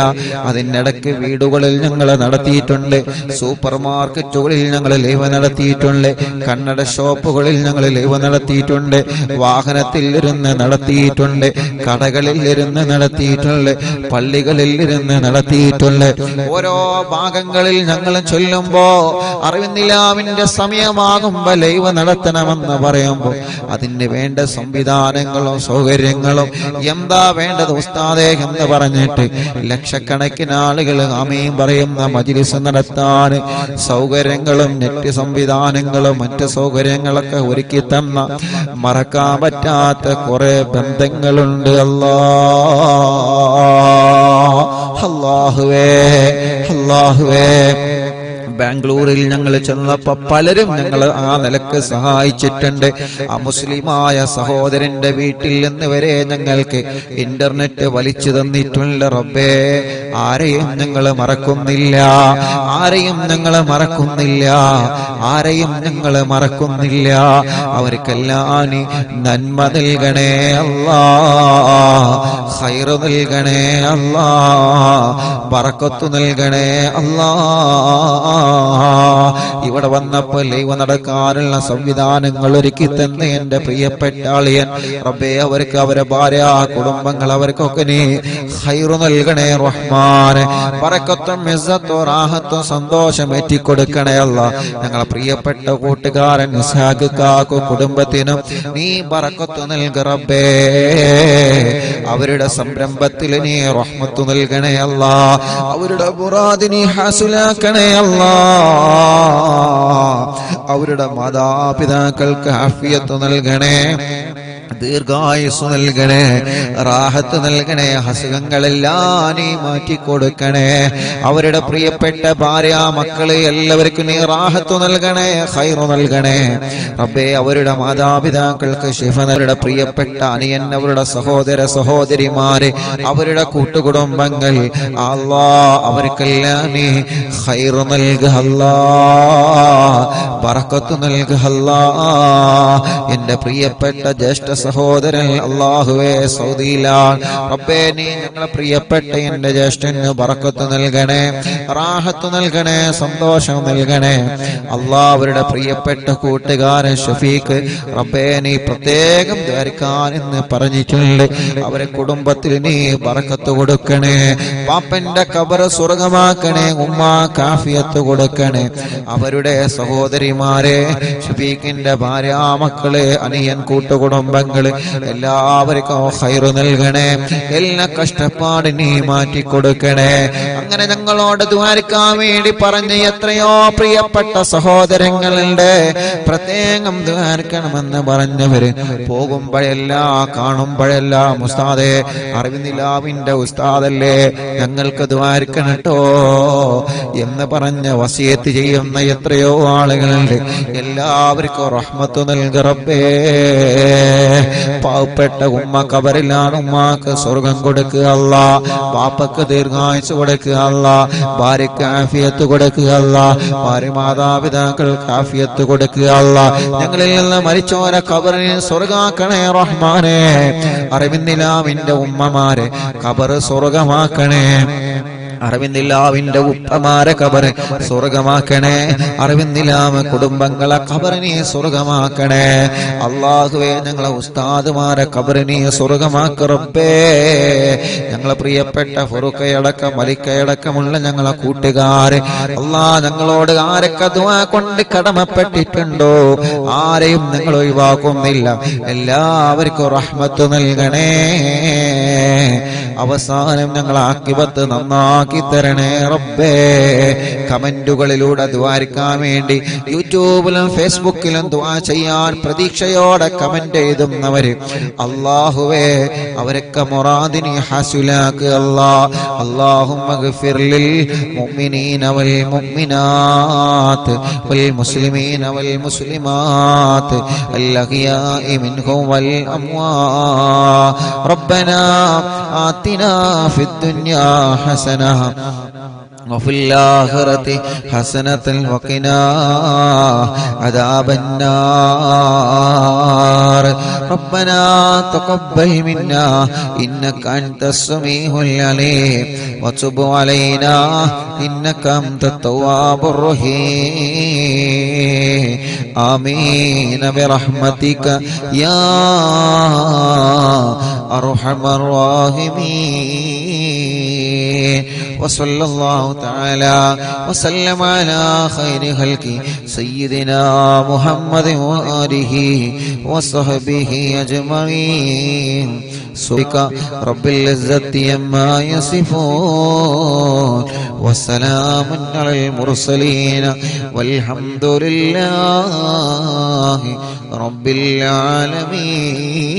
A: അതിനിടയ്ക്ക് വീടുകളിൽ ഞങ്ങൾ നടത്തിയിട്ടുണ്ട്, സൂപ്പർ മാർക്കറ്റുകളിൽ ഞങ്ങൾ ലൈവ് നടത്തിയിട്ടുണ്ട്, കന്നഡ ഷോപ്പുകളിൽ ഞങ്ങൾ ലൈവ് നടത്തിയിട്ടുണ്ട്, വാഹനത്തിൽ ഇരുന്ന് നടത്തിയിട്ടുണ്ട്, കടകളിൽ ഇരുന്ന് നടത്തിയിട്ടുണ്ട്, പള്ളികളിൽ ഇരുന്ന് നടത്തിയിട്ടുണ്ട്. ഓരോ ഭാഗങ്ങളിൽ ഞങ്ങൾ ചൊല്ലുമ്പോ അറിവിന്ദിലാവിന്റെ സമയമാകുമ്പോ ലൈവ് നടത്തണമെന്ന് പറയുമ്പോൾ അതിന് വേണ്ട സംവിധാനങ്ങളും സൗകര്യങ്ങളും എന്താ വേണ്ടത് ഉസ്താദേ എന്ന് പറഞ്ഞിട്ട് ലക്ഷക്കണക്കിന് ആളുകൾ ആമീൻ പറയുന്ന മജ്‌ലിസ് നടത്താൻ സൗകര്യങ്ങളും നെറ്റ് സംവിധാനങ്ങളും മറ്റ് സൗകര്യങ്ങളൊക്കെ ഒരുക്കി തന്ന മറക്കാൻ പറ്റാത്ത കുറെ ബന്ധങ്ങളുണ്ട് അല്ലാഹുവേ അല്ലാഹുവേ. ബാംഗ്ലൂരിൽ ഞങ്ങൾ ചെന്നപ്പോ പലരും ഞങ്ങൾ ആ നിലക്ക് സഹായിച്ചിട്ടുണ്ട്. ആ മുസ്ലിമായ സഹോദരന്റെ വീട്ടിൽ നിന്ന് വരെ ഞങ്ങൾക്ക് ഇന്റർനെറ്റ് വലിച്ചു തന്നിട്ടുണ്ട് റബ്ബേ. ആരെയും ഞങ്ങൾ മറക്കുന്നില്ല, ആരെയും ഞങ്ങൾ മറക്കുന്നില്ല, ആരെയും ഞങ്ങൾ മറക്കുന്നില്ല. അവർക്കെല്ലാം നീ നന്മ നൽകണേ അല്ലാ, ഖൈർ നൽകണേ അല്ലാ, ബറക്കത്ത് നൽകണേ അല്ലാ. ഇവിടെ വന്നപ്പോ ലൈവ് നടക്കാനുള്ള സംവിധാനങ്ങൾ ഒരുക്കി തന്നെ എന്റെ പ്രിയപ്പെട്ട ആളിയൻ റബ്ബേ, അവർക്ക് അവരെ ഭാര്യ കുടുംബങ്ങൾ അവർക്കൊക്കെ നീ ഖൈർ നൽകണേ റഹ്മാനെ. ബറക്കത്തും ഇസ്സത്തും റാഹത്തും സന്തോഷം ഏറ്റിക്കൊടുക്കണേ അല്ലാ. ഞങ്ങളെ പ്രിയപ്പെട്ട കൂട്ടുകാരൻ ഇസ്ഹാഖ് കാക്കു കുടുംബത്തിനും നീ ബറക്കത്ത് നൽക റബ്ബേ. അവരുടെ സംരംഭത്തിൽ നീ റഹ്മത്ത് നൽകണേ അല്ലാ. അവരുടെ മുറാദ് നീ ഹാസിലാക്കണേ അല്ലാ. അവരുടെ മാതാപിതാക്കൾക്ക് ആഫിയത്ത് നൽകണേ, ദീർഘായുസ് നൽകണേ, റാഹത്ത് നൽകണേ, അസുഖങ്ങളെല്ലാം നീ മാറ്റിക്കൊടുക്കണേ. അവരുടെ പ്രിയപ്പെട്ട ഭാര്യ മക്കളെ എല്ലാവർക്കും നീ റാഹത്ത് നൽകണേ, ഖൈർ നൽകണേ റബ്ബേ. അവരുടെ മാതാപിതാക്കൾക്ക് ശിഫ, അവരുടെ പ്രിയപ്പെട്ട അനിയൻ, അവരുടെ സഹോദര സഹോദരിമാരെ, അവരുടെ കൂട്ടുകുടുംബങ്ങൾ അല്ലാഹ് അവർക്കെല്ലാം നീ ഖൈർ നൽകുക അല്ലാഹ്, ബറക്കത്ത് നൽകുക അല്ലാഹ്. എന്റെ പ്രിയപ്പെട്ട ജ്യേഷ്ഠ സഹോദരൻ അല്ലാഹുവേ സൗദിയിലാണ് റബ്ബേ, നീ ഞങ്ങളെ പ്രിയപ്പെട്ട എന്റെ ജ്യേഷ്ഠന് ബറക്കത്ത് നൽകണേ, റാഹത്ത് നൽകണേ, സന്തോഷം നൽകണേ അല്ലാഹ്. അവരുടെ പ്രിയപ്പെട്ട കൂട്ടുകാരൻ ഷഫീഖ് റബ്ബേ, നീ പ്രത്യേകം ദ്വാരക്കാൻ എന്ന് പറഞ്ഞിട്ടുണ്ട്. അവരെ കുടുംബത്തിൽ നീ ബറക്കത്ത് കൊടുക്കണേ, പാപ്പന്റെ ഖബർ സ്വർഗമാക്കണേ, ഉമ്മ കാഫിയത്ത് കൊടുക്കണേ. അവരുടെ സഹോദരിമാരെ, ഷഫീഖിന്റെ ഭാര്യ മക്കളെ, അനിയൻ കൂട്ടുകുടുംബങ്ങൾ കുടുംബങ്ങൾ എല്ലാവർക്കും ഖൈർ നൽകണേ, എല്ലാ കഷ്ടപ്പാടും നീ മാറ്റിക്കൊടുക്കണേ. അങ്ങനെ ഞങ്ങളോട് ദുആരിക്കാൻ വേണ്ടി പറഞ്ഞ എത്രയോ പ്രിയപ്പെട്ട സഹോദരങ്ങളുണ്ട്. പ്രത്യേകം ദുആരിക്കണമെന്ന് പറഞ്ഞവര് പോകുമ്പോഴെല്ലാം കാണുമ്പോഴെല്ലാം ഉസ്താദേ അറിവിന്ദിലാവിന്റെ ഉസ്താദല്ലേ ഞങ്ങൾക്ക് ദുആരിക്കണട്ടോ എന്ന് പറഞ്ഞ് വസിയത്ത് ചെയ്യുന്ന എത്രയോ ആളുകളുണ്ട്. എല്ലാവർക്കും റഹ്മത്ത് നൽക റബ്ബേ. പാവപ്പെട്ട ഉമ്മ ഖബറിലാണ്, ഉമ്മാക്ക് സ്വർഗം കൊടുക്കുക അല്ലാ, ബാപ്പക്ക് ദീർഘായുസ്സ് കൊടുക്കുക അല്ലാ, ഭാര്യക്ക് ആഫിയത്ത് കൊടുക്കുക അല്ലാ, ഭാര്യ മാതാപിതാക്കൾക്ക് ആഫിയത്ത് കൊടുക്കുക അല്ലാ. ഞങ്ങളിൽ നിന്ന് മരിച്ചോരെ ഖബറിനെ സ്വർഗാക്കണേ റഹ്മാനേ. അറിവിന്ദിലാവിന്റെ ഉമ്മമാരെ ഖബർ സ്വർഗമാക്കണേ, അറിവിന്ദിലാവിന്റെ ഉപ്പമാരെ ഖബർ സ്വർഗമാക്കണേ, അറിവിന്ദിലാവ് കുടുംബങ്ങളെ ഖബറിനെ സ്വർഗമാക്കണേ. അല്ലാഹുവേ ഞങ്ങളെ ഉസ്താദുമാരെ ഖബറിനെ സ്വർഗമാക്ക റബ്ബേ. ഞങ്ങളെ പ്രിയപ്പെട്ട ഫറുഖയടക്കം മലിക്കയടക്കമുള്ള ഞങ്ങളെ കൂട്ടുകാരെ അല്ലാ, ഞങ്ങളോട് ആരൊക്കെ ദുആ കൊണ്ട് കടമപ്പെട്ടിട്ടുണ്ടോ ആരെയും നിങ്ങൾ ഒഴിവാക്കുന്നില്ല. എല്ലാവർക്കും റഹ്മത്ത് നൽകണേ. അവസാനം ഞങ്ങൾ ആഖിബത്ത് നന്നാക്കി തരണേ റബ്ബേ. കമന്റുകളിലൂടെ ദുആരിക്കാൻ വേണ്ടി യൂട്യൂബിലും ഫേസ്ബുക്കിലും ദുആ ചെയ്യാൻ പ്രതീക്ഷയോടെ കമന്റ് എഴുതുന്നവര് അല്ലാഹുവേ അവരൊക്കെ മുറാദിനി ഹസുലാക്ക് അല്ലാ. അല്ലാഹുമ്മ ഗഫിർ ലിൽ മുഅ്മിനീന വൽ മുഅ്മിനാത്ത് വൽ മുസ്ലിമീന വൽ മുസ്ലിമാത്ത് അൽ അഹ്യാഇ മിൻഹും വൽ അംവാത്ത്. റബ്ബനാ آتنا في الدنيا حسنة وفي الآخرة حسنة وقنا عذاب النار. ربنا تقبل منا إنك أنت السميع العليم وتب علينا إنك أنت التواب الرحيم. آمين برحمتك يا أرحم الراحمين. وصلى الله تعالى وسلم على خير خلقه سيدنا محمد وآله وصحبه أجمعين. سبحانك رب العزة عما يصفون وسلام على المرسلين والحمد لله رب العالمين.